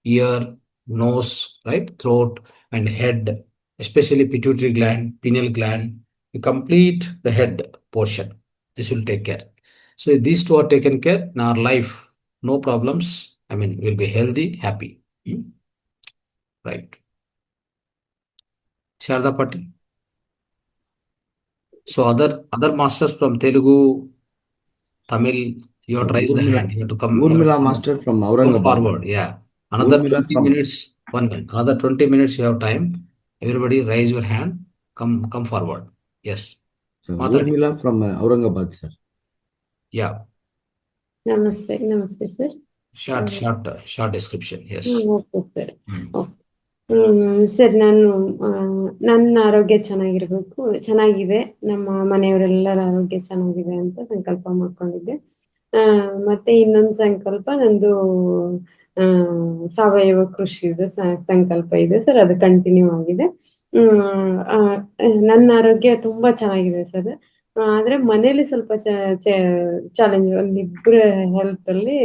ear, nose, right, throat, and head, especially pituitary gland, pineal gland, you complete the head portion. This will take care. So if these two are taken care in our life, no problems. I mean, we'll be healthy, happy. Right. Sharda Patti. So other masters from Telugu, Tamil, you have to raise the hand. You have to come. Urmila master from Come Aurangabad. forward. Yeah. Another Urmila 20 from- minutes. 1 minute. Another 20 minutes you have time. Everybody raise your hand. Come forward. Yes. So Matadi. Urmila from Aurangabad, sir. Yeah. ನಮಸ್ತೆ sir. Short description. Yes. Okay sir. Hmm. Sir, ನನ್ನ ಆರೋಗ್ಯ ಚೆನ್ನಾಗಿದೆ, ನಮ್ಮ ಮನೆಯವರೆಲ್ಲರ ಆರೋಗ್ಯ ಚೆನ್ನಾಗಿದೆ ಅಂತ ಸಂಕಲ್ಪ ಮಾಡ್ಕೊಂಡಿದ್ದೆ. ಮತ್ತೆ ಇನ್ನೊಂದು ಸಂಕಲ್ಪ ನಂದು ಸಾವಯವ ಕೃಷಿದು ಸಂಕಲ್ಪ ಇದೆ ಸರ್, ಅದು ಕಂಟಿನ್ಯೂ ಆಗಿದೆ. ನನ್ನ ಆರೋಗ್ಯ ತುಂಬಾ ಚೆನ್ನಾಗಿದೆ ಸರ್. ಆದ್ರೆ ಮನೇಲಿ ಸ್ವಲ್ಪ ಚಾಲೆಂಜ್, ಒಂದಿಬ್ರು ಹೆಲ್ತ್ ಅಲ್ಲಿ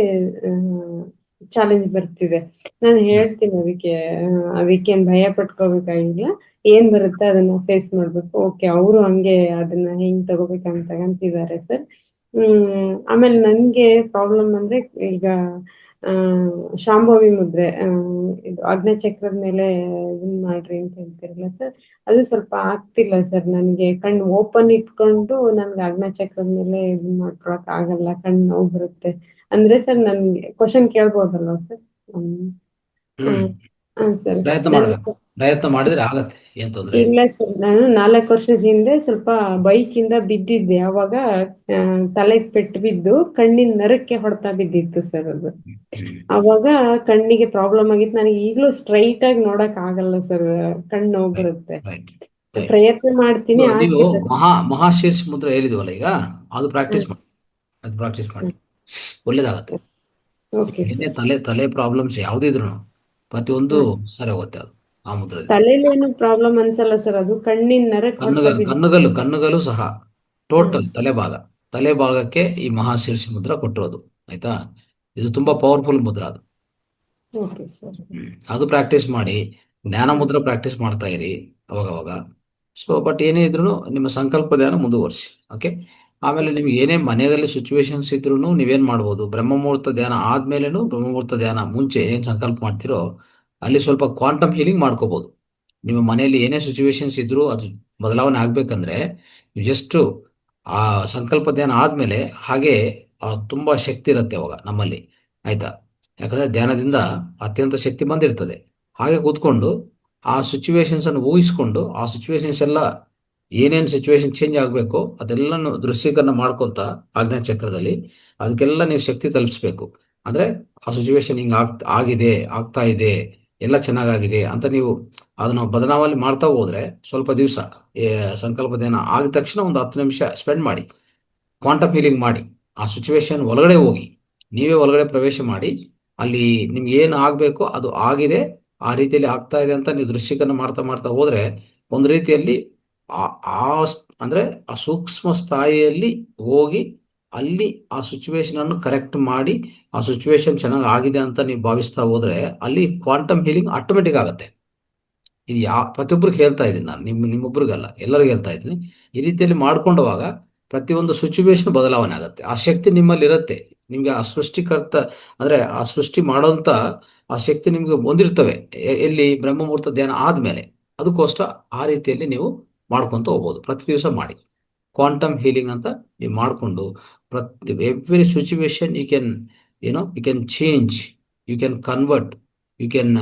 ಚಾಲೆಂಜ್ ಬರ್ತಿದೆ. ನಾನು ಹೇಳ್ತೀನಿ, ಅದಕ್ಕೇನ್ ಭಯ ಪಟ್ಕೋಬೇಕಾಗಿಲ್ಲ. ಏನ್ ಬರುತ್ತೆ ಅದನ್ನ ಫೇಸ್ ಮಾಡ್ಬೇಕು. ಓಕೆ, ಅವರು ಹಂಗೆ ಅದನ್ನ ಹೆಂಗ್ ತಗೋಬೇಕಂತಿದ್ದಾರೆ ಸರ್. ಆಮೇಲೆ ನನ್ಗೆ ಪ್ರಾಬ್ಲಮ್ ಅಂದ್ರೆ ಈಗ ಶಾಂಭವಿ ಮುದ್ರೆ, ಇದು ಆಜ್ಞಾಚಕ್ರದ ಮೇಲೆ ಇದನ್ ಮಾಡ್ರಿ ಅಂತ ಹೇಳ್ತಿರಲ್ಲ ಸರ್, ಅದು ಸ್ವಲ್ಪ ಆಗ್ತಿಲ್ಲ ಸರ್. ನನ್ಗೆ ಕಣ್ಣು ಓಪನ್ ಇಟ್ಕೊಂಡು ನನ್ಗೆ ಆಜ್ಞಾಚಕ್ರದ ಮೇಲೆ ಇದನ್ ಮಾಡ್ಕೊಳಕ್ ಆಗಲ್ಲ, ಕಣ್ಣು ನೋವು ಬರುತ್ತೆ. ಅಂದ್ರೆ ಸರ್, ನನ್ಗೆ ಕ್ವಶನ್ ಕೇಳ್ಬೋದಲ್ವಾ ಸರ್? ಸರ್, ಪ್ರಯತ್ನ ಮಾಡಿದ್ರೆ ಆಗತ್ತೆ, ಏನ್ ತೊಂದ್ರೆ ಇಲ್ಲ. ಇಲ್ಲ ಸರ್, ನಾನು 4 ವರ್ಷದ ಹಿಂದೆ ಸ್ವಲ್ಪ ಬೈಕ್ ಇಂದ ಬಿದ್ದಿದ್ದೆ. ಅವಾಗ ತಲೆಗೆ ಪೆಟ್ಟು ಬಿದ್ದು ಕಣ್ಣಿನ ನರಕ್ಕೆ ಹೊಡೆತ ಬಿದ್ದಿತ್ತು ಸರ್. ಅದು ಅವಾಗ ಕಣ್ಣಿಗೆ ಪ್ರಾಬ್ಲಮ್ ಆಗಿತ್ತು. ನನಗೆ ಈಗ್ಲೂ ಸ್ಟ್ರೈಟ್ ಆಗಿ ನೋಡಕ್ ಆಗಲ್ಲ ಸರ್, ಕಣ್ಣು ನೋವು ಬರುತ್ತೆ. ಪ್ರಯತ್ನ ಮಾಡ್ತೀನಿ. ನೀವು ಮಹಾಶೀರ್ಷ ಮುದ್ರೆ ಹೇಳಿದ್ವಲ್ಲ ಈಗ, ಅದು ಪ್ರಾಕ್ಟೀಸ್ ಮಾಡಿ, ಒಳ್ಳೇದಾಗತ್ತೆ. ತಲೆ ಪ್ರಾಬ್ಲಮ್ಸ್ ಯಾವ್ದಿದ್ರು ಪ್ರತಿಯೊಂದು ಸರಿ ಹೋಗುತ್ತೆ. ಅದು ಆ ಮುದ್ರೆ ತಲೆಲೇನು ಪ್ರಾಬ್ಲಮ್ ಅನ್ಸಲ್ಲ ಸರ್, ಅದು ಕಣ್ಣಿನ ನರಕ್ಕೆ ಕಣ್ಣುಗಳು ಸಹ ಟೋಟಲ್ ತಲೆ ಭಾಗಕ್ಕೆ ಈ ಮಹಾಶೀರ್ಷ ಮುದ್ರ ಕೊಟ್ಟಿರೋದು. ಆಯ್ತಾ, ಇದು ತುಂಬಾ ಪವರ್ಫುಲ್ ಮುದ್ರ. ಅದು ಅದು ಪ್ರಾಕ್ಟೀಸ್ ಮಾಡಿ, ಜ್ಞಾನ ಮುದ್ರ ಪ್ರಾಕ್ಟೀಸ್ ಮಾಡ್ತಾ ಇರಿ ಅವಾಗ. ಸೊ ಬಟ್ ಏನೇ ಇದ್ರು ನಿಮ್ಮ ಸಂಕಲ್ಪ ಧ್ಯಾನ ಮುಂದುವರಿಸಿ. ಓಕೆ. ಆಮೇಲೆ ನಿಮ್ಗೆ ಏನೇ ಮನೆಯಲ್ಲಿ ಸಿಚುವೇಶನ್ಸ್ ಇದ್ರು ನೀವೇನ್ ಮಾಡ್ಬೋದು, ಬ್ರಹ್ಮಮುಹೂರ್ತ ಧ್ಯಾನ ಆದ್ಮೇಲೆನು ಬ್ರಹ್ಮಮುಹೂರ್ತ ಧ್ಯಾನ ಮುಂಚೆ ಏನ್ ಸಂಕಲ್ಪ ಮಾಡ್ತಿರೋ ಅಲ್ಲಿ ಸ್ವಲ್ಪ ಕ್ವಾಂಟಮ್ ಹೀಲಿಂಗ್ ಮಾಡ್ಕೋಬಹುದು. ನಿಮ್ಮ ಮನೆಯಲ್ಲಿ ಏನೇ ಸಿಚುವೇಶನ್ಸ್ ಇದ್ರು ಅದು ಬದಲಾವಣೆ ಆಗ್ಬೇಕಂದ್ರೆ ನೀವು ಜಸ್ಟ್ ಆ ಸಂಕಲ್ಪ ಧ್ಯಾನ ಆದ್ಮೇಲೆ ಹಾಗೆ ತುಂಬಾ ಶಕ್ತಿ ಇರುತ್ತೆ ಅವಾಗ ನಮ್ಮಲ್ಲಿ. ಆಯ್ತಾ, ಯಾಕಂದ್ರೆ ಧ್ಯಾನದಿಂದ ಅತ್ಯಂತ ಶಕ್ತಿ ಬಂದಿರ್ತದೆ. ಹಾಗೆ ಕೂತ್ಕೊಂಡು ಆ ಸಿಚುವೇಶನ್ಸ್ ಅನ್ನು ಊಹಿಸ್ಕೊಂಡು ಆ ಸಿಚುವೇಶನ್ಸ್ ಎಲ್ಲ ಏನೇನು ಸಿಚುವೇಶನ್ ಚೇಂಜ್ ಆಗಬೇಕು ಅದೆಲ್ಲನೂ ದೃಶ್ಯೀಕರಣ ಮಾಡ್ಕೊಂತ ಆಜ್ಞಾಚಕ್ರದಲ್ಲಿ ಅದಕ್ಕೆಲ್ಲ ನೀವು ಶಕ್ತಿ ತಲುಪಿಸ್ಬೇಕು. ಅಂದ್ರೆ ಆ ಸಿಚುವೇಶನ್ ಹಿಂಗ್ ಆಗ್ತಾ ಇದೆ, ಎಲ್ಲ ಚೆನ್ನಾಗಾಗಿದೆ ಅಂತ ನೀವು ಅದನ್ನ ಬದಲಾವಣೆ ಮಾಡ್ತಾ ಹೋದ್ರೆ ಸ್ವಲ್ಪ ದಿವಸ ಸಂಕಲ್ಪ ಧ್ಯಾನ ಆಗಿದ ತಕ್ಷಣ ಒಂದು 10 ನಿಮಿಷ ಸ್ಪೆಂಡ್ ಮಾಡಿ, ಕ್ವಾಂಟಮ್ ಹೀಲಿಂಗ್ ಮಾಡಿ, ಆ ಸಿಚುವೇಶನ್ ಒಳಗಡೆ ಹೋಗಿ, ನೀವೇ ಒಳಗಡೆ ಪ್ರವೇಶ ಮಾಡಿ, ಅಲ್ಲಿ ನಿಮ್ಗೆ ಏನು ಆಗ್ಬೇಕೋ ಅದು ಆಗಿದೆ, ಆ ರೀತಿಯಲ್ಲಿ ಆಗ್ತಾ ಇದೆ ಅಂತ ನೀವು ದೃಶ್ಯೀಕರಣ ಮಾಡ್ತಾ ಹೋದ್ರೆ ಒಂದು ರೀತಿಯಲ್ಲಿ ಅಂದ್ರೆ ಆ ಸೂಕ್ಷ್ಮ ಸ್ಥಾಯಿಯಲ್ಲಿ ಹೋಗಿ ಅಲ್ಲಿ ಆ ಸಿಚುವೇಶನ್ ಅನ್ನು ಕರೆಕ್ಟ್ ಮಾಡಿ ಆ ಸಿಚುವೇಶನ್ ಚೆನ್ನಾಗಿ ಆಗಿದೆ ಅಂತ ನೀವು ಭಾವಿಸ್ತಾ ಹೋದ್ರೆ ಅಲ್ಲಿ ಕ್ವಾಂಟಮ್ ಹೀಲಿಂಗ್ ಆಟೋಮೆಟಿಕ್ ಆಗುತ್ತೆ. ಇದು ಪ್ರತಿಯೊಬ್ಬರಿಗೆ ಹೇಳ್ತಾ ಇದ್ದೀನಿ ನಾನು, ನಿಮ್ಮೊಬ್ರಿಗಲ್ಲ, ಎಲ್ಲರಿಗೂ ಹೇಳ್ತಾ ಇದ್ದೀನಿ. ಈ ರೀತಿಯಲ್ಲಿ ಮಾಡ್ಕೊಂಡವಾಗ ಪ್ರತಿಯೊಂದು ಸಿಚುವೇಶನ್ ಬದಲಾವಣೆ ಆಗುತ್ತೆ. ಆ ಶಕ್ತಿ ನಿಮ್ಮಲ್ಲಿ ಇರುತ್ತೆ. ನಿಮ್ಗೆ ಆ ಸೃಷ್ಟಿಕರ್ತ ಅಂದ್ರೆ ಆ ಸೃಷ್ಟಿ ಮಾಡೋಂಥ ಆ ಶಕ್ತಿ ನಿಮ್ಗೆ ಹೊಂದಿರ್ತವೆ ಎಲ್ಲಿ ಬ್ರಹ್ಮ ಮುಹೂರ್ತ ಧ್ಯಾನ ಆದ್ಮೇಲೆ. ಅದಕ್ಕೋಸ್ಕರ ಆ ರೀತಿಯಲ್ಲಿ ನೀವು ಮಾಡ್ಕೊಂತ ಹೋಗ್ಬೋದು. ಪ್ರತಿ ದಿವಸ ಮಾಡಿ ಕ್ವಾಂಟಮ್ ಹೀಲಿಂಗ್ ಅಂತ ನೀವು ಮಾಡಿಕೊಂಡು every situation you can change, you can convert, you can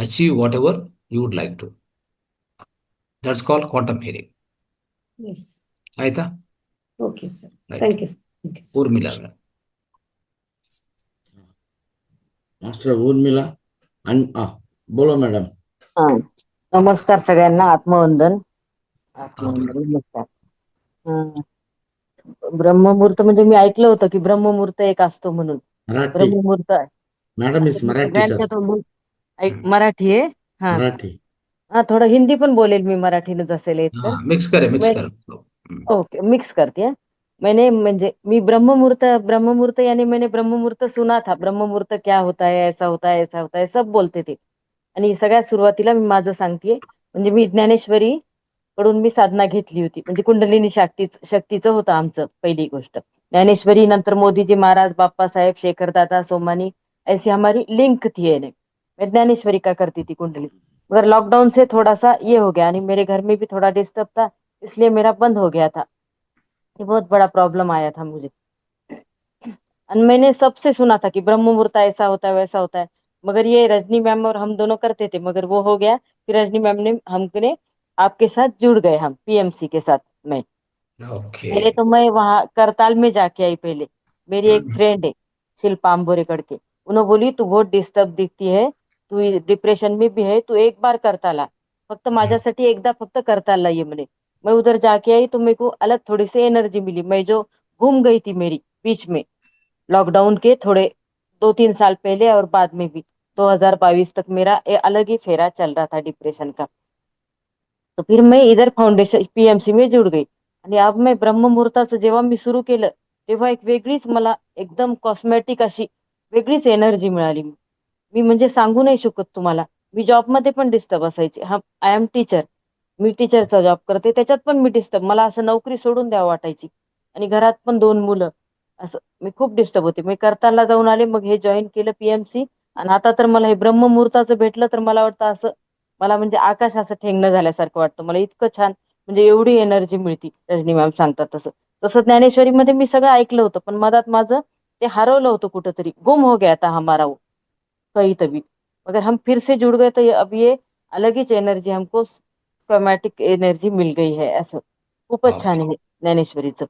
achieve whatever you would like to. That's called quantum healing. Yes. ಆಯ್ತಾ? Okay, sir. Right. Thank you, sir. Thank you, sir. Urmila master Urmila बोलो madam. हा नमस्कार सगळ्यांना. आत्मवंदन. नमस्कार. ब्रह्ममुहूर्त म्हणजे मी ऐकलं होतं की ब्रह्ममुहूर्त एक असतो म्हणून. मराठी ब्रह्ममुहूर्त मॅडम इज मराठी सर. सगळ्यांच्या तोंडून मराठी आहे. हा मराठी हा थोडं हिंदी पण बोलेल मी, मराठीनच असेल एक तर. मिक्स करे. ओके मिक्स करते हैं. मैंने म्हणजे मी ब्रह्ममुहूर्त यानी मैंने ब्रह्ममुहूर्त सुना था. ब्रह्ममुहूर्त क्या होता है, ऐसा होता है, ऐसा होता है, सब बोलते थे. आणि सगळ्यात सुरुवातीला मी माझं सांगतेय, म्हणजे मी ज्ञानेश्वरी कडून मी साधना घेतली होती. म्हणजे कुंडलिनी शक्तीचं होतं आमचं पहिली गोष्ट. ज्ञानेश्वरी, नंतर मोदीजी महाराज, बाप्पा साहेब, शेखर दादा, सोमानी, ऐसी हमारी लिंक थी। मैं ज्ञानेश्वरी का करती थी कुंडली, मगर लॉकडाउन से थोड़ा सा ये हो गया, और मेरे घर में भी थोड़ा डिस्टर्ब था, इसलिए मेरा बंद हो गया था। ये बहुत बड़ा प्रॉब्लम आया था मुझे। और मैंने सबसे सुना था कि ब्रह्म मुहूर्त ऐसा होता है, वैसा होता है, मगर ये रजनी मैम और हम दोनों करते थे, मगर वो हो गया। फिर रजनी मैम ने हमने आपके साथ जुड़ गए, हम पीएमसी के साथ। मैं पहले तो मैं वहाँ करताल में जाके आई। पहले मेरी एक फ्रेंड है शिल्पा अंबोरे करके, उन्होंने बोली तू बहुत डिस्टर्ब दिखती है, तू डिप्रेशन में भी है, तू एक बार करताल आ, फक्त माझ्यासाठी एकदा फक्त करताल ये म्हणे। मैं उधर जाके आई तो मेरे को अलग थोड़ी सी एनर्जी मिली। मैं जो घूम गई थी मेरी बीच में लॉकडाउन के थोड़े 2-3 साल पहले और बाद में भी 2022 तक मेरा अलग ही फेरा चल रहा था डिप्रेशन का। तो फिर मैं इधर फाउंडेशन पीएमसी में जुड़ गई, आणि अब मैं ब्रह्म मुहूर्ताचं जेव्हा मी सुरू केलं तेव्हा एक वेगळीच मला एकदम कॉस्मेटिक अशी वेगळीच एनर्जी मिळाली। मी म्हणजे सांगू नाही शकत तुम्हाला। मी जॉब मध्ये पण डिस्टर्ब असायचे। I am teacher, me टीचरचा job करते, त्याच्यात पण मी डिस्टर्ब, मला असं नोकरी सोडून द्यावं वाटायची, आणि घरात पण 2 मुलं, असं मी खूप डिस्टर्ब होते। मी करताला जाऊन आले, मग हे जॉईन केलं पीएमसी, आणि आता तर मला हे ब्रह्म मुहूर्ताचं भेटलं तर मला वाटतं असं मला म्हणजे आकाश असं ठेंगणं झाल्यासारखं वाटतं मला। इतकं छान म्हणजे एवढी एनर्जी मिळती, रजनी मॅम सांगतात तसं। तसं ज्ञानेश्वरीमध्ये मी सगळं ऐकलं होतं, पण मधात माझं ते हरवलं होतं कुठंतरी, गुम हो गया था हमारा वो कहीं तभी। मगर हम फिर से जुड़ गए तो अब ये अलग ही एनर्जी, हमको क्रोमॅटिक एनर्जी मिल गई है। असं खूपच छान आहे ज्ञानेश्वरीचं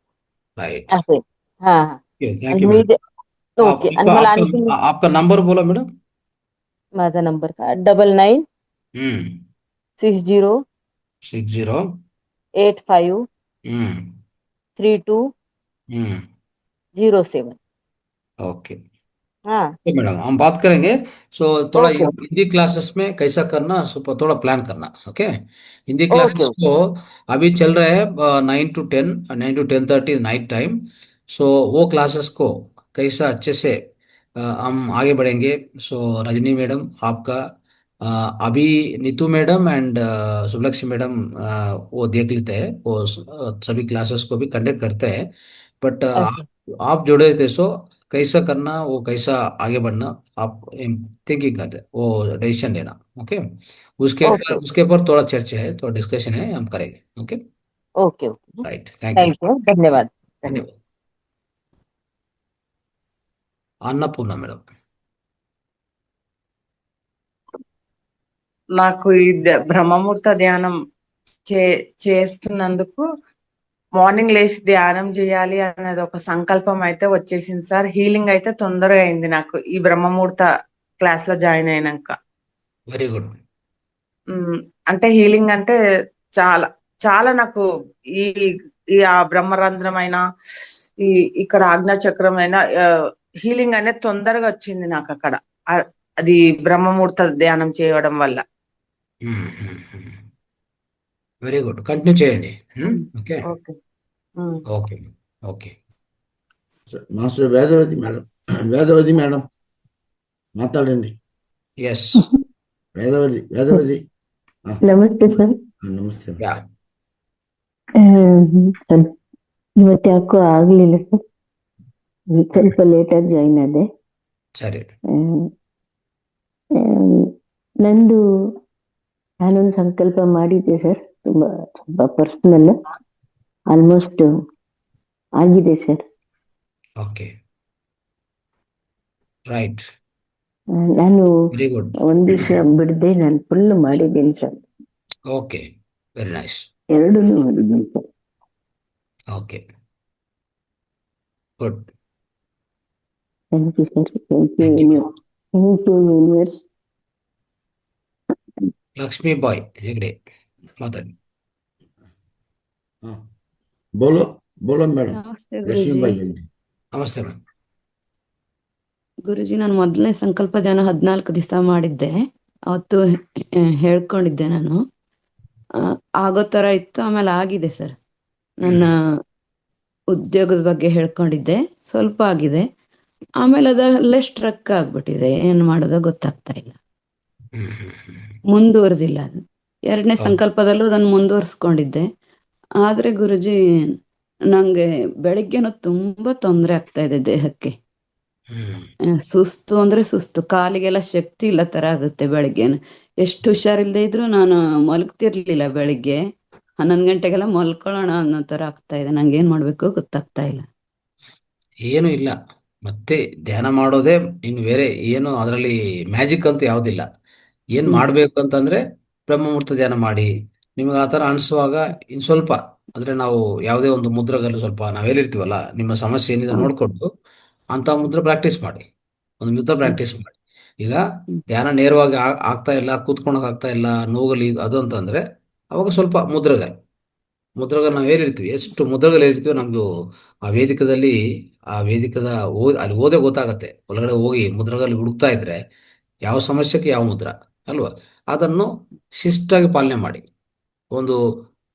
राइट। असं। हा हा thank you me madam. Okay. आणि मला आणखी आपका नंबर बोला मैडम। माझा नंबर का 99 60 60 85 32 07। ओके हाँ मैडम, हम बात करेंगे। सो थोड़ा ओके हिंदी क्लासेस में कैसा करना, सो थोड़ा प्लान करना। Okay, Hindi okay classes okay को अभी चल रहे हैं 9 to 10:30 नाइट टाइम। सो वो क्लासेस को कैसा अच्छे से हम आगे बढ़ेंगे। सो रजनी मैडम आपका अभी Neetu madam and Subbulakshmi madam वो देख लेते हैं, वो सभी क्लासेस को भी कंडक्ट करते हैं। बट अच्छा आप जुड़े थे, सो कैसा करना, वो कैसा आगे बढ़ना, आप थिंकिंग करते, वो डिसीजन लेना। ओके, ओके उसके ऊपर थोड़ा चर्चा है, थोड़ा डिस्कशन है, हम करेंगे। Okay okay okay right, thank you. Thank you, धन्यवाद धन्यवाद। धन्यवाद। अन्नपूर्णा मैडम। నాకు ఈ బ్రహ్మముహూర్త ధ్యానం చేస్తున్నందుకు మార్నింగ్ లేచి ధ్యానం చేయాలి అనేది ఒక సంకల్పం అయితే వచ్చేసింది సార్। హీలింగ్ అయితే తొందరగా అయింది నాకు ఈ బ్రహ్మముహూర్త క్లాస్ లో జాయిన్ అయినాక। Very good. అంటే హీలింగ్ అంటే చాలా చాలా నాకు ఈ ఆ బ్రహ్మరంధ్రమైన ఇక్కడ ఆజ్ఞాచక్రమైన హీలింగ్ అనేది తొందరగా వచ్చింది నాకు అక్కడ, అది బ్రహ్మముహూర్త ధ్యానం చేయడం వల్ల। వెరీ గుడ్, కంటిన్యూ చేయండి. Okay okay. Um. Okay okay. Master Vedavathi madam, Vedavathi madam మాట్లాడండి. ఎస్. వేదవతి ನಮಸ್ತೆ ಸರ್. ನಮಸ್ತೆ. ಯಾ. ಸರ್ ಇವತ್ತು ಯಾಕೋ ಆಗ್ಲಿಲ್ಲ ಸರ್, ಸ್ವಲ್ಪ ಲೇಟಾಗಿ ಜಾಯಿನ್ ಆದೆ. ಸರಿ. ನಂದು ನಾನೊಂದು ಸಂಕಲ್ಪ ಮಾಡಿದ್ದೆ ಸರ್, ತುಂಬಾ ಪರ್ಸನಲ್, ಆಲ್ಮೋಸ್ಟ್ ಆಗಿದೆ ಸರ್. Okay right. ನಾನು ವೆರಿ ಗುಡ್. ಒಂದ್ ದಿವಸ ಬಿಡದೆ ನಾನು ಫುಲ್ ಮಾಡಿದ್ದೀನಿ ಸರ್. Okay very nice. ಎರಡನ್ನೂ ಮಾಡಿದ್ದೀನಿ sir. Okay good. Thank you sir. Thank you. Thank you universe. Lakshmi Bai Hegde ಮಾತಾಡಿ. ಬೋಲೋ ಬೋಲೋ ಮೇಡಮ್. ನಮಸ್ತೆ ಲಕ್ಷ್ಮೀ ಗುರುಜಿ. ಬಾಯಿ ಹೇಳಿ. ನಮಸ್ತೆ ಮೇಡಮ್. ಗುರುಜಿ, ನಾನು ಮೊದಲನೇ ಸಂಕಲ್ಪ ಧ್ಯಾನ 14 ದಿವಸ ಮಾಡಿದ್ದೆ. ಅವತ್ತು ಹೇಳ್ಕೊಂಡಿದ್ದೆ ನಾನು. ಆಗೋ ತರ ಇತ್ತು, ಆಮೇಲೆ ಆಗಿದೆ ಸರ್. ನನ್ನ ಉದ್ಯೋಗದ ಬಗ್ಗೆ ಹೇಳ್ಕೊಂಡಿದ್ದೆ, ಸ್ವಲ್ಪ ಆಗಿದೆ. ಆಮೇಲೆ ಅದರಲ್ಲೇ ಸ್ಟ್ರಕ್ ಆಗ್ಬಿಟ್ಟಿದೆ, ಏನ್ ಮಾಡೋದೋ ಗೊತ್ತಾಗ್ತಾ ಇಲ್ಲ, ಮುಂದುವರೆದಿಲ್ಲ ಅದು. ಎರಡನೇ ಸಂಕಲ್ಪದಲ್ಲೂ ಅದನ್ನು ಮುಂದುವರ್ಸ್ಕೊಂಡಿದ್ದೆ. ಆದ್ರೆ ಗುರುಜಿ, ನಂಗೆ ಬೆಳಿಗ್ಗೆನೂ ತುಂಬಾ ತೊಂದರೆ ಆಗ್ತಾ ಇದೆ ದೇಹಕ್ಕೆ. ಸುಸ್ತು ಅಂದ್ರೆ ಸುಸ್ತು, ಕಾಲಿಗೆಲ್ಲ ಶಕ್ತಿ ಇಲ್ಲ ತರ ಆಗುತ್ತೆ ಬೆಳಿಗ್ಗೆನ. ಎಷ್ಟು ಹುಷಾರಿಲ್ದೆ ಇದ್ರು ನಾನು ಮಲಗ್ತಿರ್ಲಿಲ್ಲ. ಬೆಳಿಗ್ಗೆ 11 ಗಂಟೆಗೆಲ್ಲ ಮಲ್ಕೊಳ್ಳೋಣ ಅನ್ನೋ ತರ ಆಗ್ತಾ ಇದೆ. ನಂಗೆ ಏನ್ ಮಾಡ್ಬೇಕು ಗೊತ್ತಾಗ್ತಾ ಇಲ್ಲ. ಏನು ಇಲ್ಲ, ಮತ್ತೆ ಧ್ಯಾನ ಮಾಡೋದೇ ಇನ್ನು ಬೇರೆ ಏನು ಅದರಲ್ಲಿ ಮ್ಯಾಜಿಕ್ ಅಂತ ಯಾವುದಿಲ್ಲ. ಏನು ಮಾಡಬೇಕು ಅಂತಂದ್ರೆ ಬ್ರಹ್ಮಮುಹೂರ್ತ ಧ್ಯಾನ ಮಾಡಿ. ನಿಮಗೆ ಆ ಥರ ಅನಿಸುವಾಗ ಇನ್ನು ಸ್ವಲ್ಪ ಅಂದರೆ ನಾವು ಯಾವುದೇ ಒಂದು ಮುದ್ರಗಲ್ಲಿ ಸ್ವಲ್ಪ ನಾವು ಹೇಳಿರ್ತೀವಲ್ಲ, ನಿಮ್ಮ ಸಮಸ್ಯೆ ಏನಿದೆ ನೋಡಿಕೊಂಡು ಅಂಥ ಮುದ್ರೆ ಪ್ರಾಕ್ಟೀಸ್ ಮಾಡಿ, ಒಂದು ಮುದ್ರೆ ಪ್ರಾಕ್ಟೀಸ್ ಮಾಡಿ. ಈಗ ಧ್ಯಾನ ನೇರವಾಗಿ ಆಗ್ತಾ ಇಲ್ಲ, ಕೂತ್ಕೊಳಕ್ ಆಗ್ತಾ ಇಲ್ಲ, ನೋಗಲಿ ಅದು ಅಂತಂದರೆ ಅವಾಗ ಸ್ವಲ್ಪ ಮುದ್ರಗಲ್ ನಾವು ಹೇಳಿರ್ತೀವಿ. ಎಷ್ಟು ಮುದ್ರಗಳು ಹೇಳಿರ್ತೀವಿ ನಮ್ಗೆ ಆ ವೇದಿಕದಲ್ಲಿ, ಆ ವೇದಿಕದ ಅಲ್ಲಿ ಓದೇ ಗೊತ್ತಾಗತ್ತೆ. ಒಳಗಡೆ ಹೋಗಿ ಮುದ್ರಗಳಲ್ಲಿ ಹುಡುಕ್ತಾ ಇದ್ರೆ ಯಾವ ಸಮಸ್ಯೆಗೆ ಯಾವ ಮುದ್ರ ಅಲ್ವಾ, ಅದನ್ನು ಶಿಸ್ತಾಗಿ ಪಾಲನೆ ಮಾಡಿ. ಒಂದು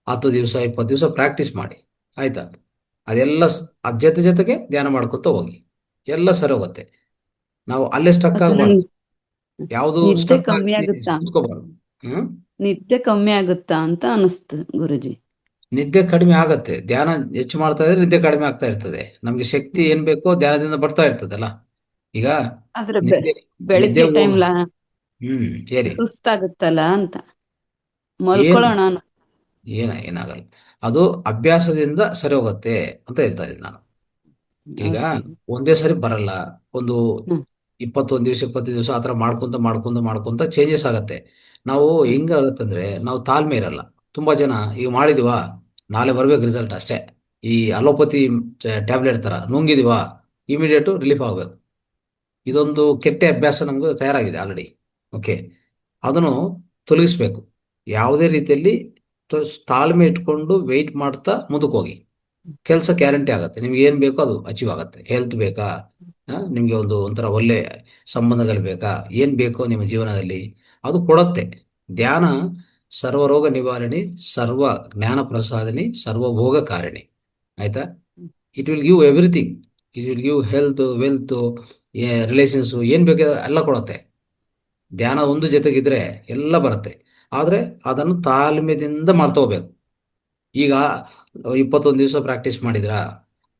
10 ದಿವಸ 20 ದಿವಸ ಪ್ರಾಕ್ಟೀಸ್ ಮಾಡಿ, ಆಯ್ತಾ. ಅದೆಲ್ಲ ಅದ್ ಜೊತೆಗೆ ಧ್ಯಾನ ಮಾಡ್ಕೊತ ಹೋಗಿ, ಎಲ್ಲ ಸರಿ ಹೋಗುತ್ತೆ. ನಾವು ಅಲ್ಲೇ ಸ್ಟಕ್ ಆಗಬಾರ್ದು, ಯಾವುದು ನಿದ್ದೆ ಸ್ಟಕ್ ಕಮ್ಮಿ ಆಗಿ ಆಗುತ್ತಾ ಕೂತ್ಕೋಬಾರ್ದು. ನಿದ್ದೆ ಕಮ್ಮಿ ಆಗುತ್ತಾ ಅಂತ ಅನಿಸ್ತು ಗುರುಜಿ. ನಿದ್ದೆ ಕಡಿಮೆ ಆಗತ್ತೆ, ಧ್ಯಾನ ಹೆಚ್ಚು ಮಾಡ್ತಾ ಇದ್ರೆ ನಿದ್ದೆ ಕಡಿಮೆ ಆಗ್ತಾ ಇರ್ತದೆ. ನಮ್ಗೆ ಶಕ್ತಿ ಏನ್ ಬೇಕೋ ಧ್ಯಾನದಿಂದ ಬರ್ತಾ ಇರ್ತದಲ್ಲ. ಈಗ ಆದ್ರೆ ನಿದ್ದೆ ಬೆಳಿಗ್ಗೆ ಟೈಮ್ ಹೇಳಿ. ಸುಸ್ತಾಗುತ್ತಲ್ಲ ಅಂತ ಏನು ಮಲ್ಕೊಳ್ಳೋಣ ಅನ್ಸ್ತು. ಏನಾಗಲ್ಲ, ಅದು ಅಭ್ಯಾಸದಿಂದ ಸರಿ ಹೋಗುತ್ತೆ ಅಂತ ಹೇಳ್ತಾ ಇದ್ದೀನಿ ನಾನು. ಈಗ ಒಂದೇ ಸರಿ ಬರಲ್ಲ, ಒಂದು 21 ದಿವಸ 20 ದಿವಸ ಆ ಥರ ಮಾಡ್ಕೊಂತ ಚೇಂಜಸ್ ಆಗತ್ತೆ. ನಾವು ಹೆಂಗಾಗತ್ತಂದ್ರೆ ನಾವು ತಾಳ್ಮೆ ಇರಲ್ಲ. ತುಂಬಾ ಜನ ಈಗ ಮಾಡಿದೀವಾ ನಾಳೆ ಬರ್ಬೇಕು ರಿಸಲ್ಟ್ ಅಷ್ಟೇ. ಈ ಅಲೋಪತಿ ಟ್ಯಾಬ್ಲೆಟ್ ತರ ನುಂಗಿದೀವಾ ಇಮಿಡಿಯೇಟು ರಿಲೀಫ್ ಆಗಬೇಕು. ಇದೊಂದು ಕೆಟ್ಟ ಅಭ್ಯಾಸ ನಮ್ಗೆ ತಯಾರಾಗಿದೆ ಆಲ್ರೆಡಿ. ಓಕೆ, ಅದನ್ನು ತೊಲಗಿಸ್ಬೇಕು. ಯಾವುದೇ ರೀತಿಯಲ್ಲಿ ತಾಳ್ಮೆ ಇಟ್ಕೊಂಡು ವೆಯ್ಟ್ ಮಾಡ್ತಾ ಮುಂದಕ್ಕೆ ಹೋಗಿ, ಕೆಲಸ ಗ್ಯಾರಂಟಿ ಆಗುತ್ತೆ. ನಿಮ್ಗೆ ಏನು ಬೇಕೋ ಅದು ಅಚೀವ್ ಆಗುತ್ತೆ. ಹೆಲ್ತ್ ಬೇಕಾ, ನಿಮಗೆ ಒಂಥರ ಒಳ್ಳೆ ಸಂಬಂಧಗಳು ಬೇಕಾ, ಏನು ಬೇಕೋ ನಿಮ್ಮ ಜೀವನದಲ್ಲಿ ಅದು ಕೊಡುತ್ತೆ. ಧ್ಯಾನ ಸರ್ವರೋಗ ನಿವಾರಣಿ, ಸರ್ವ ಜ್ಞಾನ ಪ್ರಸಾದಿನಿ, ಸರ್ವಭೋಗ ಕಾರಣಿ, ಆಯ್ತಾ. It will give everything. It will give health, wealth, relations, ಏನು ಬೇಕು ಎಲ್ಲ ಕೊಡುತ್ತೆ. ಧ್ಯಾನ ಒಂದು ಜೊತೆಗಿದ್ರೆ ಎಲ್ಲ ಬರುತ್ತೆ. ಆದರೆ ಅದನ್ನು ತಾಳ್ಮೆದಿಂದ ಮಾಡ್ತಾ ಹೋಗ್ಬೇಕು. ಈಗ 21 ದಿವಸ ಪ್ರಾಕ್ಟೀಸ್ ಮಾಡಿದ್ರಾ,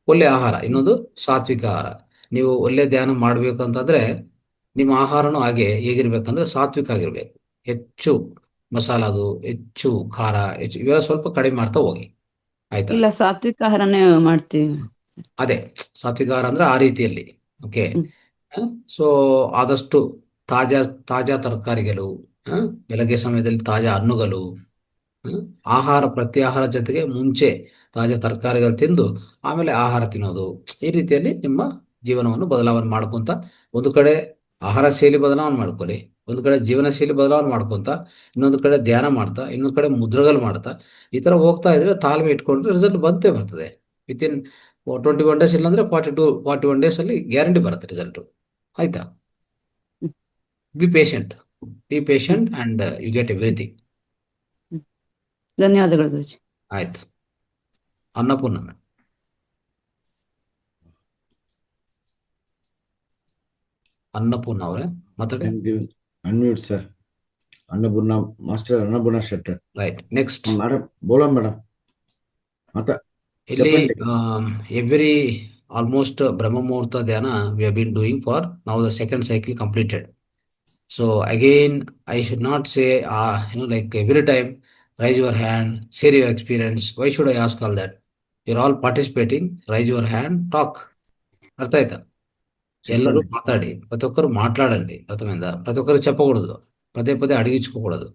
ಒಳ್ಳೆ ಆಹಾರ, ಇನ್ನೊಂದು ಸಾತ್ವಿಕ ಆಹಾರ. ನೀವು ಒಳ್ಳೆ ಧ್ಯಾನ ಮಾಡಬೇಕು ಅಂತಂದ್ರೆ ನಿಮ್ಮ ಆಹಾರನೂ ಹಾಗೆ ಹೇಗಿರ್ಬೇಕಂದ್ರೆ ಸಾತ್ವಿಕ ಆಗಿರ್ಬೇಕು. ಹೆಚ್ಚು ಮಸಾಲಾದು, ಹೆಚ್ಚು ಖಾರ, ಹೆಚ್ಚು ಇವೆಲ್ಲ ಸ್ವಲ್ಪ ಕಡಿಮೆ ಮಾಡ್ತಾ ಹೋಗಿ, ಆಯ್ತಾ. ಇಲ್ಲ, ಸಾತ್ವಿಕ ಆಹಾರನೇ ಮಾಡ್ತೀವಿ. ಅದೇ ಸಾತ್ವಿಕ ಆಹಾರ ಅಂದ್ರೆ ಆ ರೀತಿಯಲ್ಲಿ. ಓಕೆ, ಸೊ ಆದಷ್ಟು ತಾಜಾ ತರಕಾರಿಗಳು, ಬೆಳಗ್ಗೆ ಸಮಯದಲ್ಲಿ ತಾಜಾ ಹಣ್ಣುಗಳು, ಆಹಾರ ಪ್ರತ್ಯಾಹಾರ ಜೊತೆಗೆ ಮುಂಚೆ ತಾಜಾ ತರಕಾರಿಗಳು ತಿಂದು ಆಮೇಲೆ ಆಹಾರ ತಿನ್ನೋದು. ಈ ರೀತಿಯಲ್ಲಿ ನಿಮ್ಮ ಜೀವನವನ್ನು ಬದಲಾವಣೆ ಮಾಡ್ಕೊಂತ, ಒಂದು ಕಡೆ ಆಹಾರ ಶೈಲಿ ಬದಲಾವಣೆ ಮಾಡ್ಕೊಳ್ಳಿ, ಒಂದು ಕಡೆ ಜೀವನ ಶೈಲಿ ಬದಲಾವಣೆ ಮಾಡ್ಕೊಂತ, ಇನ್ನೊಂದು ಕಡೆ ಧ್ಯಾನ ಮಾಡ್ತಾ, ಇನ್ನೊಂದು ಕಡೆ ಮುದ್ರಗಳು ಮಾಡ್ತಾ, ಈ ತರ ಹೋಗ್ತಾ ಇದ್ರೆ ತಾಳ್ಮೆ ಇಟ್ಕೊಂಡ್ರೆ ರಿಸಲ್ಟ್ ಬಂದೇ ಬರ್ತದೆ. ವಿತಿನ್ 21 ಡೇಸ್ ಇಲ್ಲಾಂದ್ರೆ 41 ಡೇಸ್ ಅಲ್ಲಿ ಗ್ಯಾರಂಟಿ ಬರುತ್ತೆ ರಿಸಲ್ಟ್, ಆಯ್ತಾ. Be patient and you get everything. ಧನ್ಯವಾದಗಳು ಗುರುಜಿ. ಆಯ್ತು. ಅನ್ನಪೂರ್ಣ ಮೇಡಮ್. ಅನ್ನಪೂರ್ಣ ಅವರೇ ಮಾತಾಡಿ. Unmute sir. Annapurna master Annapurna Shettar. Right. Next madam ಬೋಲೋ ಮೇಡಮ್. ಇಲ್ಲಿ ಎವ್ರಿ ಆಲ್ಮೋಸ್ಟ್ ಬ್ರಹ್ಮ ಮುಹೂರ್ತ ಧ್ಯಾನ we have been doing for now the second cycle completed. So again, I should not say, like every time, raise your hand, share your experience. Why should I ask all that? You're all participating, raise your hand, talk. అర్థ అవుతా? ಎಲ್ಲರೂ మాట్లాడి ప్రతి ఒక్కరు మాట్లాడండి. అర్థమైందా? ప్రతి ఒక్కరు చెప్పకూడదు, పదే పదే అడిగించుకోకూడదు.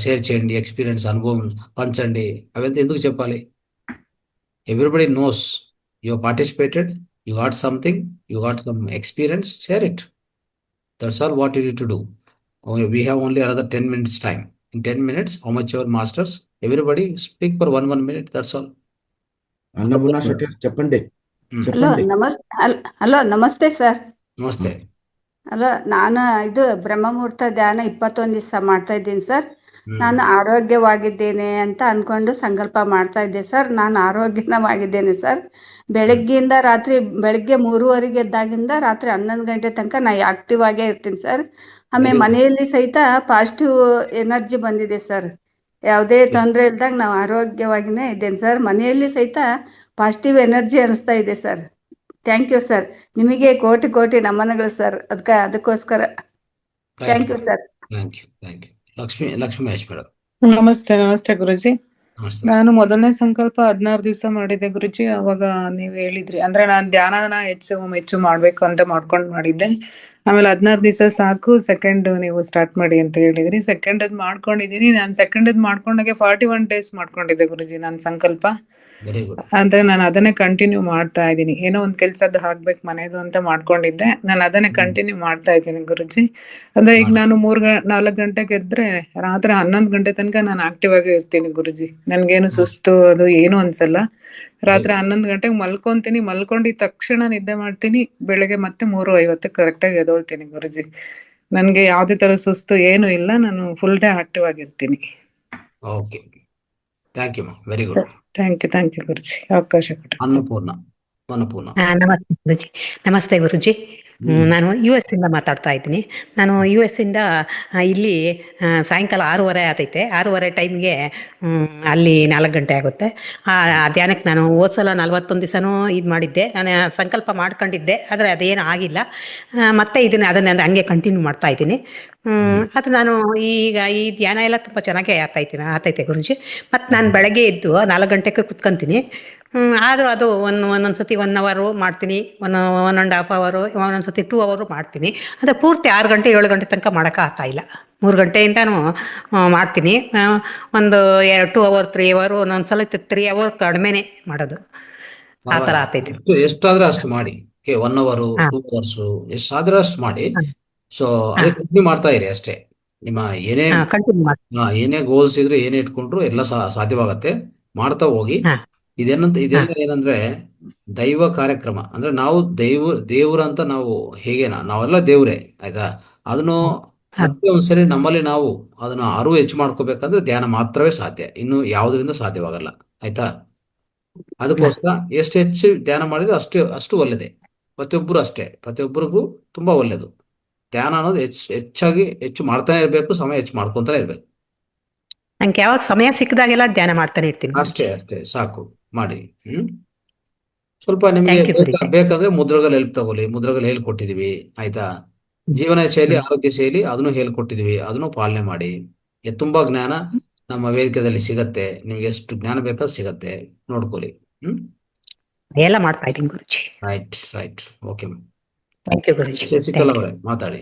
షేర్ చేయండి, ఎక్స్పీరియన్స్ అనుభవం పంచండి. అవంతా ఎందుకు చెప్పాలి? Everybody knows you participated, you got something, you got some experience, share it. That's all what you need to do. We have only another 10 minutes time. In 10 minutes, how much your masters? Everybody speak for one minute. That's all. Annapurna Shettar చెప్పండి. Hello ನಮಸ್ತೆ sir. ನಮಸ್ತೆ. Hello, ನಾನು ಇದು ಬ್ರಹ್ಮಮುಹೂರ್ತ ಧ್ಯಾನ 21 ದಿವಸ ಮಾಡ್ತಾ ಇದ್ದೀನಿ sir. ನಾನು ಆರೋಗ್ಯವಾಗಿದ್ದೇನೆ ಅಂತ ಅನ್ಕೊಂಡು ಸಂಕಲ್ಪ ಮಾಡ್ತಾ ಇದ್ದೆ ಸರ್. ನಾನು ಆರೋಗ್ಯವಾಗಿದ್ದೇನೆ ಸರ್. ಬೆಳಗ್ಗೆಯಿಂದ ಬೆಳಗ್ಗೆ 3:30 ಎದ್ದಾಗಿಂದ ರಾತ್ರಿ 11 ಗಂಟೆ ತನಕ ನಾ ಆಕ್ಟಿವ್ ಆಗೇ ಇರ್ತೀನಿ ಸರ್. ಆಮೇಲೆ ಮನೆಯಲ್ಲಿ ಸಹಿತ ಪಾಸಿಟಿವ್ ಎನರ್ಜಿ ಬಂದಿದೆ ಸರ್. ಯಾವುದೇ ತೊಂದರೆ ಇಲ್ದಾಗ ನಾವು ಆರೋಗ್ಯವಾಗಿನೇ ಇದ್ದೇನೆ ಸರ್. ಮನೆಯಲ್ಲಿ ಸಹಿತ ಪಾಸಿಟಿವ್ ಎನರ್ಜಿ ಅನಿಸ್ತಾ ಇದೆ ಸರ್. Thank you sir. ನಿಮಗೆ ಕೋಟಿ ಕೋಟಿ ನಮನಗಳು ಸರ್. ಅದಕ್ಕೋಸ್ಕರ thank you sir. Thank you. Lakshmi Mahesh madam. ನಮಸ್ತೆ ಗುರುಜಿ. ನಾನು ಮೊದಲನೇ ಸಂಕಲ್ಪ 16 ದಿವಸ ಮಾಡಿದ್ದೆ ಗುರುಜಿ. ಅವಾಗ ನೀವ್ ಹೇಳಿದ್ರಿ, ಅಂದ್ರೆ ನಾನ್ ಧ್ಯಾನನ ಹೆಚ್ಚು ಮಾಡ್ಬೇಕು ಅಂತ ಮಾಡಿದ್ದೆ. ಆಮೇಲೆ 16 ದಿವಸ ಸಾಕು, ಸೆಕೆಂಡ್ ನೀವು ಸ್ಟಾರ್ಟ್ ಮಾಡಿ ಅಂತ ಹೇಳಿದ್ರಿ. ಸೆಕೆಂಡ್ ಮಾಡ್ಕೊಂಡಿದೀನಿ. ನಾನು ಸೆಕೆಂಡ್ ಮಾಡ್ಕೊಂಡಾಗೆ 41 ಡೇಸ್ ಮಾಡ್ಕೊಂಡಿದ್ದೆ ಗುರುಜಿ ನನ್ನ ಸಂಕಲ್ಪ. ಅಂದ್ರೆ ನಾನು ಅದನ್ನೇ ಕಂಟಿನ್ಯೂ ಮಾಡ್ತಾ ಇದ್ದೀನಿ. ಏನೋ ಒಂದ್ ಕೆಲ್ಸದ್ದು ಹಾಕ್ಬೇಕು ಮನೆದು ಅಂತ ಮಾಡ್ಕೊಂಡಿದ್ದೆ. ನಾನು ಅದನ್ನೇ ಕಂಟಿನ್ಯೂ ಮಾಡ್ತಾ ಇದ್ದೀನಿ ಗುರುಜಿ. ಅಂದ್ರೆ ಈಗ ನಾನು 4 ಗಂಟೆಗೆ ಎದ್ರೆ ರಾತ್ರಿ 11 ಗಂಟೆ ತನಕ ನಾನು ಆಕ್ಟಿವ್ ಆಗಿ ಇರ್ತೀನಿ ಗುರುಜಿ. ನನ್ಗೇನು ಸುಸ್ತು ಅದು ಏನು ಅನ್ಸಲ್ಲ. ರಾತ್ರಿ 11 ಗಂಟೆಗೆ ಮಲ್ಕೊಂತೀನಿ. ಮಲ್ಕೊಂಡಿದ ತಕ್ಷಣ ನಿದ್ದೆ ಮಾಡ್ತೀನಿ. ಬೆಳಗ್ಗೆ ಮತ್ತೆ 3:50 ಕರೆಕ್ಟಾಗಿ ಎದೊಳ್ತೀನಿ ಗುರುಜಿ. ನನ್ಗೆ ಯಾವ್ದೇ ತರ ಸುಸ್ತು ಏನು ಇಲ್ಲ. ನಾನು ಫುಲ್ ಡೇ ಆಕ್ಟಿವ್ ಆಗಿರ್ತೀನಿ. Okay, thank you. Very good. Thank you ಗುರುಜಿ, ಅವಕಾಶ ಕೊಟ್ಟು. ಅನ್ನಪೂರ್ಣ. ನಮಸ್ತೆ ಗುರುಜಿ. ನಮಸ್ತೆ ಗುರುಜಿ. ನಾನು US ಇಂದ ಮಾತಾಡ್ತಾ ಇದ್ದೀನಿ. ನಾನು US ಇಂದ ಇಲ್ಲಿ ಸಾಯಂಕಾಲ 6:30 ಆತೈತೆ. 6:30 ಟೈಮ್ಗೆ ಅಲ್ಲಿ 4 ಗಂಟೆ ಆಗುತ್ತೆ. ಆ ಧ್ಯಾನಕ್ಕೆ ನಾನು ಹೋದ್ಸಲ 41 ದಿವಸನೂ ಇದು ಮಾಡಿದ್ದೆ. ನಾನು ಸಂಕಲ್ಪ ಮಾಡ್ಕೊಂಡಿದ್ದೆ, ಆದರೆ ಅದೇನು ಆಗಿಲ್ಲ. ಮತ್ತೆ ಅದನ್ನ ಹಂಗೆ ಕಂಟಿನ್ಯೂ ಮಾಡ್ತಾ ಇದ್ದೀನಿ. ಅದು ನಾನು ಈಗ ಈ ಧ್ಯಾನ ಎಲ್ಲ ತುಂಬ ಚೆನ್ನಾಗೇ ಆತೈತೆ ಗುರುಜಿ. ಮತ್ತು ನಾನು ಬೆಳಗ್ಗೆ ಎದ್ದು 4 ಗಂಟೆಗೆ ಕುತ್ಕೊಂತೀನಿ. ಆದರೂ ಅದು ಒಂದೊಂದ್ಸತಿ 1 ಅವರ್ ಮಾಡ್ತೀನಿ, 1.5 ಅವರ್, ಒಂದೊಂದ್ಸತಿ 2 ಅವರ್ ಮಾಡ್ತೀನಿ. ಅಂದರೆ ಪೂರ್ತಿ 6 ಗಂಟೆ 7 ಗಂಟೆ ತನಕ ಮಾಡೋಕೆ ಆಗ್ತಾ ಇಲ್ಲ. 3 ಗಂಟೆಯಿಂದನೂ ಮಾಡ್ತೀನಿ. ಒಂದು 2 ಅವರ್ 3 ಅವರ್, ಒಂದೊಂದ್ಸಲ 3 ಅವರ್ ಕಡಿಮೆನೆ ಮಾಡೋದು. ಆ ಥರ ಆಗ್ತೈತಿ. ಎಷ್ಟಾದ್ರೆ ಅಷ್ಟು ಮಾಡಿ. 1 ಅವರ್ 2 ಅವರ್ಸ್ ಎಷ್ಟಾದ್ರೆ ಅಷ್ಟು ಮಾಡಿ. ಸೊ ಅದೇ ಕಂಟಿನ್ಯೂ ಮಾಡ್ತಾ ಇರಿ ಅಷ್ಟೇ. ನಿಮ್ಮ ಏನೇ ಗೋಲ್ಸ್ ಇದ್ರೆ ಏನೇ ಇಟ್ಕೊಂಡ್ರು ಎಲ್ಲ ಸಾಧ್ಯವಾಗತ್ತೆ. ಮಾಡ್ತಾ ಹೋಗಿ. ಇದೆಲ್ಲ ಏನಂದ್ರೆ ದೈವ ಕಾರ್ಯಕ್ರಮ. ಅಂದ್ರೆ ನಾವು ದೇವ್ರಂತ ನಾವು ಹೇಗೆ ನಾವೆಲ್ಲ ದೇವ್ರೆ, ಆಯ್ತಾ? ಅದನ್ನು ಮತ್ತೆ ಒಂದ್ಸರಿ ನಮ್ಮಲ್ಲಿ ನಾವು ಅದನ್ನ ಹೆಚ್ಚು ಮಾಡ್ಕೋಬೇಕಂದ್ರೆ ಧ್ಯಾನ ಮಾತ್ರವೇ ಸಾಧ್ಯ. ಇನ್ನು ಯಾವುದರಿಂದ ಸಾಧ್ಯವಾಗಲ್ಲ, ಆಯ್ತಾ? ಅದಕ್ಕೋಸ್ಕರ ಎಷ್ಟು ಹೆಚ್ಚು ಧ್ಯಾನ ಮಾಡಿದ್ರೆ ಅಷ್ಟು ಒಳ್ಳೇದೆ. ಪ್ರತಿಯೊಬ್ಬರಿಗೂ ತುಂಬಾ ಒಳ್ಳೇದು. ಧ್ಯಾನ ಅನ್ನೋದು ಹೆಚ್ಚು ಮಾಡ್ತಾನೆ ಇರ್ಬೇಕು, ಸಮಯ ಹೆಚ್ಚು ಮಾಡ್ಕೊಂತಾನೆ ಇರ್ಬೇಕು. ನಂಗೆ ಯಾವಾಗ ಸಮಯ ಸಿಕ್ಕಿದಾಗೆಲ್ಲ ಧ್ಯಾನ ಮಾಡ್ತಾನೆ ಇರ್ತೀನಿ. ಅಷ್ಟೇ ಸಾಕು, ಮಾಡಿ. ಸ್ವಲ್ಪ ನಿಮಗೆ ಬೇಕಾದ್ರೆ ಮುದ್ರಗಳು ಹೆಲ್ಪ್ ತಗೊಳ್ಳಿ. ಮುದ್ರಗಳು ಹೇಳ್ಕೊಟ್ಟಿದೀವಿ, ಆಯ್ತಾ? ಜೀವನ ಶೈಲಿ, ಆರೋಗ್ಯ ಶೈಲಿ ಅದನ್ನು ಹೇಳ್ಕೊಟ್ಟಿದೀವಿ. ಅದನ್ನು ಪಾಲನೆ ಮಾಡಿ. ತುಂಬಾ ಜ್ಞಾನ ನಮ್ಮ ವೇದಿಕೆಯಲ್ಲಿ ಸಿಗತ್ತೆ. ನಿಮ್ಗೆ ಎಷ್ಟು ಜ್ಞಾನ ಬೇಕಾದ್ರೂ ಸಿಗತ್ತೆ, ನೋಡ್ಕೊಳ್ಳಿ. ಎಲ್ಲ ಮಾಡ್ತಾ ಇದ್ದೀನಿ ಗುರುಜಿ. ರೈಟ್. ಓಕೆ. ಥ್ಯಾಂಕ್ ಯು ಗುರುಜಿ. ಶಶಿಕಲಾ ಅವರೇ ಮಾತಾಡಿ.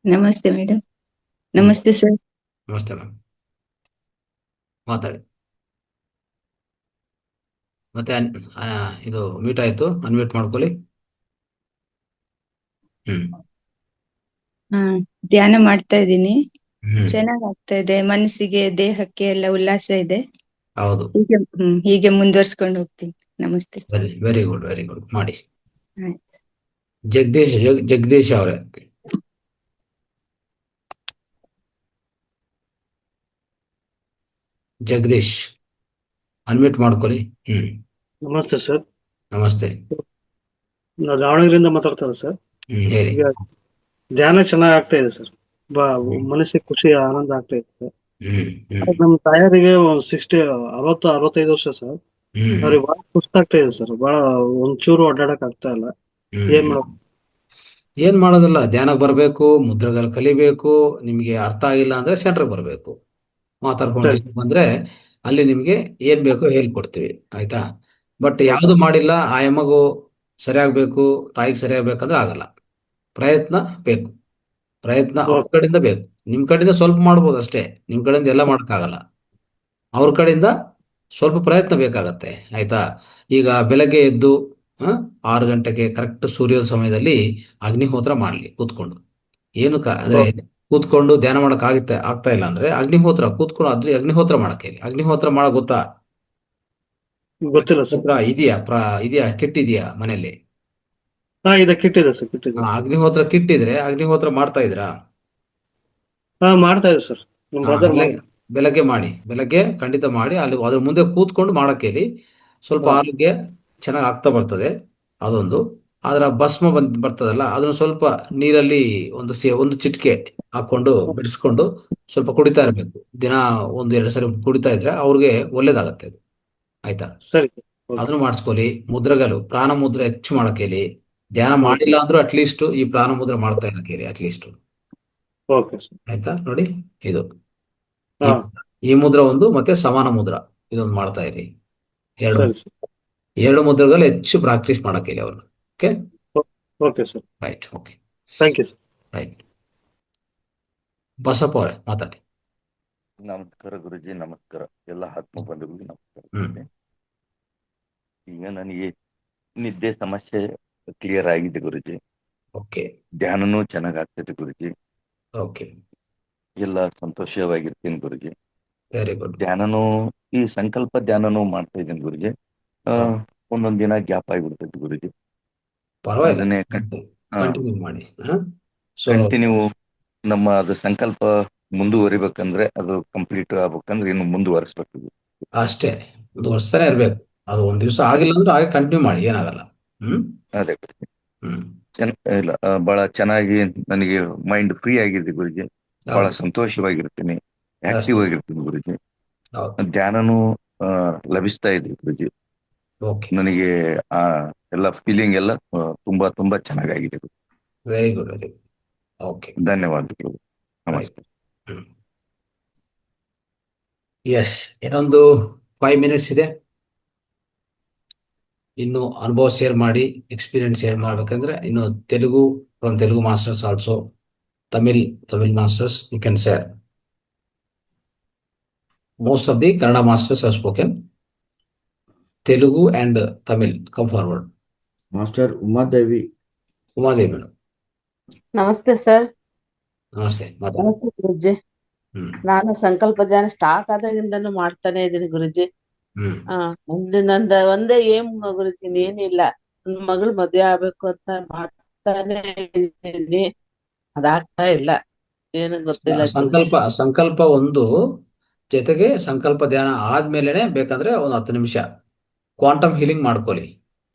ನಮಸ್ತೆ ಮೇಡಮ್. ನಮಸ್ತೆ ಸರ್. ನಮಸ್ತೆ ಮ್ಯಾಮ್, ಮಾತಾಡಿ. ಮತ್ತೆ ಇದು ಮ್ಯೂಟ್ ಆಯ್ತು, ಅನ್ಮ್ಯೂಟ್ ಮಾಡ್ಕೊಳ್ಳಿ. ಧ್ಯಾನ ಮಾಡ್ತಾ ಇದ್ದೀನಿ. ಚೆನ್ನಾಗ್ ಆಗ್ತಾ ಇದೆ. ಮನಸ್ಸಿಗೆ ದೇಹಕ್ಕೆ ಎಲ್ಲ ಉಲ್ಲಾಸ ಇದೆ. ಹೌದು, ಹೀಗೆ ಮುಂದುವರ್ಸ್ಕೊಂಡು ಹೋಗ್ತೀನಿ. ನಮಸ್ತೆ ಸರ್. ವೆರಿ ಗುಡ್ ಮಾಡಿ. ಜಗದೀಶ್ ಅವರೇ. ಜಗದೀಶ್ ಅನ್ಮ್ಯೂಟ್ ಮಾಡ್ಕೊಳ್ಳಿ. ನಮಸ್ತೆ ಸರ್. ನಮಸ್ತೆ. ನಾವು ದಾವಣಗೆರೆಯಿಂದ ಮಾತಾಡ್ತಾರೆ ಸರ್. ಹೇಳಿ. ಈಗ ಧ್ಯಾನ ಚೆನ್ನಾಗಿ ಆಗ್ತಾ ಇದೆ ಸರ್. ಮನಸ್ಸಿಗೆ ಖುಷಿ ಆನಂದ ಆಗ್ತಾ ಇದೆ ಸರ್. ನಮ್ಮ ತಾಯರಿಗೆ 65 ವರ್ಷ ಸರ್. ಅವ್ರಿಗೆ ಬಹಳ ಸುಸ್ತಾಗ್ತಾ ಇದೆ ಸರ್. ಬಹಳ ಒಂಚೂರು ಓಡಾಡಕ್ ಆಗ್ತಾ ಇಲ್ಲ. ಏನ್ ಮಾಡೋದು? ಏನ್ ಮಾಡೋದಿಲ್ಲ, ಧ್ಯಾನಕ್ಕೆ ಬರಬೇಕು, ಮುದ್ರೆಗಳು ಕಲಿಬೇಕು. ನಿಮ್ಗೆ ಅರ್ಥ ಆಗಿಲ್ಲ ಅಂದ್ರೆ ಸೆಂಟರ್ಗೆ ಬರಬೇಕು. ಮಾತಾಡ್ಕೊಂಡು ಬಂದ್ರೆ ಅಲ್ಲಿ ನಿಮ್ಗೆ ಏನ್ ಬೇಕೋ ಹೇಳ್ಕೊಡ್ತೀವಿ, ಆಯ್ತಾ. ಬಟ್ ಯಾವುದು ಮಾಡಿಲ್ಲ, ಆ ಎಮ್ಮಗೂ ಸರಿಯಾಗಬೇಕು, ತಾಯಿಗೆ ಸರಿಯಾಗಬೇಕಂದ್ರೆ ಆಗಲ್ಲ. ಪ್ರಯತ್ನ ಬೇಕು. ಪ್ರಯತ್ನ ಅವ್ರ ಕಡೆಯಿಂದ ಬೇಕು. ನಿಮ್ ಕಡೆಯಿಂದ ಸ್ವಲ್ಪ ಮಾಡ್ಬೋದು ಅಷ್ಟೇ. ನಿಮ್ ಕಡೆಯಿಂದ ಎಲ್ಲ ಮಾಡಕ್ಕಾಗಲ್ಲ. ಅವ್ರ ಕಡೆಯಿಂದ ಸ್ವಲ್ಪ ಪ್ರಯತ್ನ ಬೇಕಾಗತ್ತೆ, ಆಯ್ತಾ. ಈಗ ಬೆಳಗ್ಗೆ ಎದ್ದು 6 ಗಂಟೆಗೆ ಕರೆಕ್ಟ್ ಸೂರ್ಯೋದಯ ಸಮಯದಲ್ಲಿ ಅಗ್ನಿಹೋತ್ರ ಮಾಡ್ಲಿ ಕೂತ್ಕೊಂಡು. ಏನು ಅಂದ್ರೆ ಕೂತ್ಕೊಂಡು ಧ್ಯಾನ ಮಾಡಕ್ ಆಗ್ತಾ ಇಲ್ಲ ಅಂದ್ರೆ ಅಗ್ನಿಹೋತ್ರ ಕೂತ್ಕೊಂಡು ಅಗ್ನಿಹೋತ್ರ ಮಾಡಕ್ ಹೇಳಿ. ಅಗ್ನಿಹೋತ್ರ ಮಾಡಕ್ ಗೊತ್ತಾ? ಗೊತ್ತಿಲ್ಲ ಸರ್. ಇದೆಯಾ ಕಿಟ್ ಇದೆಯಾ ಮನೆಯಲ್ಲಿ? ಇದೆ, ಕಿಟ್ಟಿದೆ ಸರ್, ಕಿಟ್ಟಿದೆ. ಅಗ್ನಿಹೋತ್ರ ಕಿಟ್ ಇದ್ರೆ ಅಗ್ನಿಹೋತ್ರ ಮಾಡ್ತಾ ಇದ್ರಾ? ಮಾಡ್ತಾ ಇದೆ ಸರ್. ನಮ್ಮ ಬ್ರದರ್ ಬೆಳಗ್ಗೆ ಮಾಡಿ, ಬೆಳಗ್ಗೆ ಖಂಡಿತ ಮಾಡಿ. ಅಲ್ಲಿ ಅದ್ರ ಮುಂದೆ ಕೂತ್ಕೊಂಡು ಮಾಡಕ್ ಹೇಳಿ. ಸ್ವಲ್ಪ ಆರೋಗ್ಯ ಚೆನ್ನಾಗಿ ಆಗ್ತಾ ಬರ್ತದೆ. ಅದೊಂದು. ಅದರ ಭಸ್ಮ ಬರ್ತದಲ್ಲ, ಅದನ್ನ ಸ್ವಲ್ಪ ನೀರಲ್ಲಿ ಒಂದು ಚಿಟಿಕೆ ಹಾಕೊಂಡು ಬಿಡಿಸ್ಕೊಂಡು ಸ್ವಲ್ಪ ಕುಡಿತಾ ಇರ್ಬೇಕು. ದಿನ 1-2 ಸರಿ ಕುಡಿತಾ ಇದ್ರೆ ಅವ್ರಿಗೆ ಒಳ್ಳೇದಾಗತ್ತೆ ಅದು, ಆಯ್ತಾ. ಸರಿ. ಅದನ್ನು ಮಾಡಿಸ್ಕೊಳ್ಳಿ. ಮುದ್ರೆಗಳು ಪ್ರಾಣ ಮುದ್ರೆ ಹೆಚ್ಚು ಮಾಡಕ್ ಹೇಳಿ. ಧ್ಯಾನ ಮಾಡಿಲ್ಲ ಅಂದ್ರೂ ಅಟ್ಲೀಸ್ಟ್ ಈ ಪ್ರಾಣ ಮುದ್ರೆ ಮಾಡ್ತಾ ಇರಕ್ ಹೇಳಿ ಅಟ್ಲೀಸ್ಟ್, ಆಯ್ತಾ. ನೋಡಿ ಇದು ಈ ಮುದ್ರ ಒಂದು, ಮತ್ತೆ ಸಮಾನ ಮುದ್ರ ಇದೊಂದು ಮಾಡ್ತಾ ಇರಿ. ಎರಡು ಮುದ್ರೆಗಳು ಹೆಚ್ಚು ಪ್ರಾಕ್ಟೀಸ್ ಮಾಡಕ್ ಹೇಳಿ ಅವ್ರನ್ನ. Okay, okay sir. Right, okay, thank you sir. Right. Basappa ಅವರೇ ಮಾತಾಡಿ. ನಮಸ್ಕಾರ ಗುರುಜಿ. ನಮಸ್ಕಾರ ಎಲ್ಲ ಆತ್ಮ ಬಂಧುಗಳಿಗೆ ನಮಸ್ಕಾರ. ಈಗ ನನಗೆ ನಿದ್ದೆ ಸಮಸ್ಯೆ ಕ್ಲಿಯರ್ ಆಗಿದೆ ಗುರುಜಿ. ಓಕೆ. ಧ್ಯಾನನೂ ಚೆನ್ನಾಗ್ ಆಗ್ತದೆ ಗುರುಜಿ. ಓಕೆ. ಎಲ್ಲ ಸಂತೋಷವಾಗಿರ್ತೀನಿ ಗುರುಜಿ. Very good. ಧ್ಯಾನನೂ ಈ ಸಂಕಲ್ಪ ಧ್ಯಾನನೂ ಮಾಡ್ತಾ ಇದ್ದೀನಿ ಗುರುಜಿ. ಒಂದೊಂದ್ ದಿನ ಗ್ಯಾಪ್ ಆಗಿಬಿಡ್ತೈತಿ ಗುರುಜಿ. ಪರವಾಗಿಲ್ಲ, ಕಂಟಿನ್ಯೂ ಮಾಡಿ. ಕಂಟಿನ್ಯೂ ನಮ್ಮ ಅದು ಸಂಕಲ್ಪ ಮುಂದುವರಿಬೇಕಂದ್ರೆ, ಅದು ಕಂಪ್ಲೀಟ್ ಆಗ್ಬೇಕಂದ್ರೆ ಇನ್ನು ಮುಂದುವರಿಸ್ಬೇಕು ಅಷ್ಟೇ. ಮುಂದುವರಿಸ್ತಾನೆ ಇರ್ಬೇಕು. ಅದು ಒಂದ್ ದಿವಸ ಆಗಿಲ್ಲ ಅಂದ್ರೆ ಹಾಗೆ ಕಂಟಿನ್ಯೂ ಮಾಡಿ, ಏನಾಗಲ್ಲ. ಅದೇ ಇಲ್ಲ, ಬಹಳ ಚೆನ್ನಾಗಿ ನನಗೆ ಮೈಂಡ್ ಫ್ರೀ ಆಗಿದೆ ಗುರುಜಿ. ಬಹಳ ಸಂತೋಷವಾಗಿರ್ತೀನಿ, ಆಕ್ಟಿವ್ ಆಗಿರ್ತೀನಿ ಗುರುಜಿ. ಧ್ಯಾನನೂ ಲಭಿಸ್ತಾ ಇದೆ ಗುರುಜಿ. ನನಗೆ ಆ ಎಲ್ಲ ಫೀಲಿಂಗ್ ಎಲ್ಲ ತುಂಬಾ ತುಂಬಾ ಚೆನ್ನಾಗಾಗಿದೆ. Very good, very good. Okay, ಧನ್ಯವಾದಗಳು. ನಮಸ್ತೆ. ಎಸ್, ಇನ್ನೊಂದು 5 ಮಿನಿಟ್ಸ್ ಇದೆ. ಇನ್ನು ಅನುಭವ ಶೇರ್ ಮಾಡಿ, ಎಕ್ಸ್ಪೀರಿಯನ್ಸ್ ಶೇರ್ ಮಾಡ್ಬೇಕಂದ್ರೆ ಇನ್ನು Telugu, from Telugu masters also, Tamil masters you can share. Most of the Kannada masters have spoken. Telugu and Tamil, come forward. Master Umadevi madam. ನಮಸ್ತೆ ಸರ್. ನಮಸ್ತೆ. ನಮಸ್ತೆ ಗುರುಜಿ. ನಾನು ಸಂಕಲ್ಪ ಧ್ಯಾನ ಸ್ಟಾರ್ಟ್ ಆದಾಗಿಂದನೂ ಮಾಡ್ತಾನೆ ಇದ್ದೀನಿ ಗುರುಜಿ. ಒಂದೇ ಏಮ್ ಗುರುಜಿ, ಏನಿಲ್ಲ, ನನ್ ಮಗಳು ಮದ್ವೆ ಆಗ್ಬೇಕು ಅಂತ ಮಾಡ್ತಾನೆ ಇದ್ದೀನಿ. ಅದಾಗ್ತಾ ಇಲ್ಲ, ಏನು ಗೊತ್ತಿಲ್ಲ. ಸಂಕಲ್ಪ ಒಂದು ಜೊತೆಗೆ ಸಂಕಲ್ಪ ಧ್ಯಾನ ಆದ್ಮೇಲೆನೆ ಬೇಕಂದ್ರೆ ಒಂದು 10 ನಿಮಿಷ ಕ್ವಾಂಟಮ್ ಹೀಲಿಂಗ್ ಮಾಡ್ಕೊಳ್ಳಿ.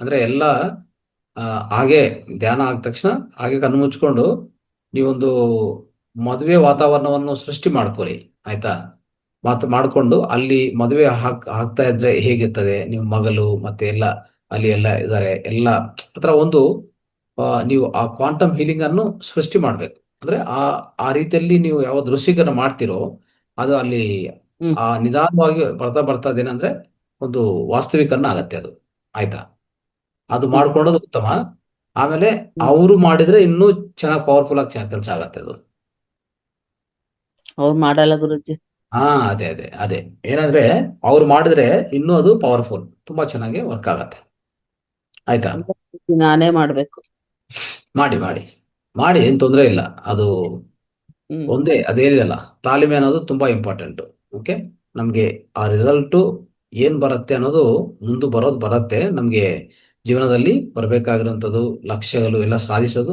ಅಂದ್ರೆ ಎಲ್ಲ ಹಾಗೆ ಧ್ಯಾನ ಆದ ತಕ್ಷಣ ಹಾಗೆ ಕಣ್ಣು ಮುಚ್ಕೊಂಡು ನೀವೊಂದು ಮದುವೆ ವಾತಾವರಣವನ್ನು ಸೃಷ್ಟಿ ಮಾಡ್ಕೊಳ್ಳಿ, ಆಯ್ತಾ. ಮಾಡ್ಕೊಂಡು ಅಲ್ಲಿ ಮದುವೆ ಆಗ್ತಾ ಇದ್ರೆ ಹೇಗಿರ್ತದೆ, ನಿಮ್ಮ ಮಗಳು ಮತ್ತೆ ಎಲ್ಲ ಅಲ್ಲಿ ಎಲ್ಲ ಇದ್ದಾರೆ, ಎಲ್ಲ ಆತರ ಒಂದು ನೀವು ಆ ಕ್ವಾಂಟಮ್ ಹೀಲಿಂಗ್ ಅನ್ನು ಸೃಷ್ಟಿ ಮಾಡ್ಬೇಕು. ಅಂದ್ರೆ ಆ ರೀತಿಯಲ್ಲಿ ನೀವು ಯಾವ ದೃಶ್ಯೀಕರಣ ಮಾಡ್ತಿರೋ ಅದು ಅಲ್ಲಿ ಆ ನಿಧಾನವಾಗಿ ಬರ್ತಾ ಅದೇನಂದ್ರೆ ಒಂದು ವಾಸ್ತವೀಕರಣ ಆಗತ್ತೆ ಅದು, ಆಯ್ತಾ. ಅದು ಮಾಡ್ಕೊಳ್ಳೋದು ಉತ್ತಮ. ಆಮೇಲೆ ಅವರು ಮಾಡಿದ್ರೆ ಇನ್ನೂ ಚೆನ್ನಾಗಿ ಪವರ್ಫುಲ್ ಆಗಿ ಕೆಲಸ ಆಗತ್ತೆ ಅದು. ಅವ್ರು ಮಾಡಲ್ಲ ಗುರುಜಿ. ಅದೇ ಏನಂದ್ರೆ ಅವ್ರು ಮಾಡಿದ್ರೆ ಇನ್ನೂ ಅದು ಪವರ್ಫುಲ್, ತುಂಬಾ ಚೆನ್ನಾಗಿ ವರ್ಕ್ ಆಗತ್ತೆ, ಆಯ್ತಾ. ನಾನೇ ಮಾಡ್ಬೇಕು. ಮಾಡಿ ಏನ್ ತೊಂದರೆ ಇಲ್ಲ. ಅದು ಒಂದೇ ಅದೇನಿದೆಲ್ಲ ತಾಳ್ಮೆ ಅನ್ನೋದು ತುಂಬಾ ಇಂಪಾರ್ಟೆಂಟ್. ಓಕೆ, ನಮ್ಗೆ ಆ ರಿಸಲ್ಟ್ ಏನ್ ಬರುತ್ತೆ ಅನ್ನೋದು ಮುಂದೆ ಬರುತ್ತೆ. ನಮ್ಗೆ ಜೀವನದಲ್ಲಿ ಬರಬೇಕಾಗಿರುವಂಥದ್ದು ಲಕ್ಷ್ಯಗಳು ಎಲ್ಲ ಸಾಧಿಸೋದು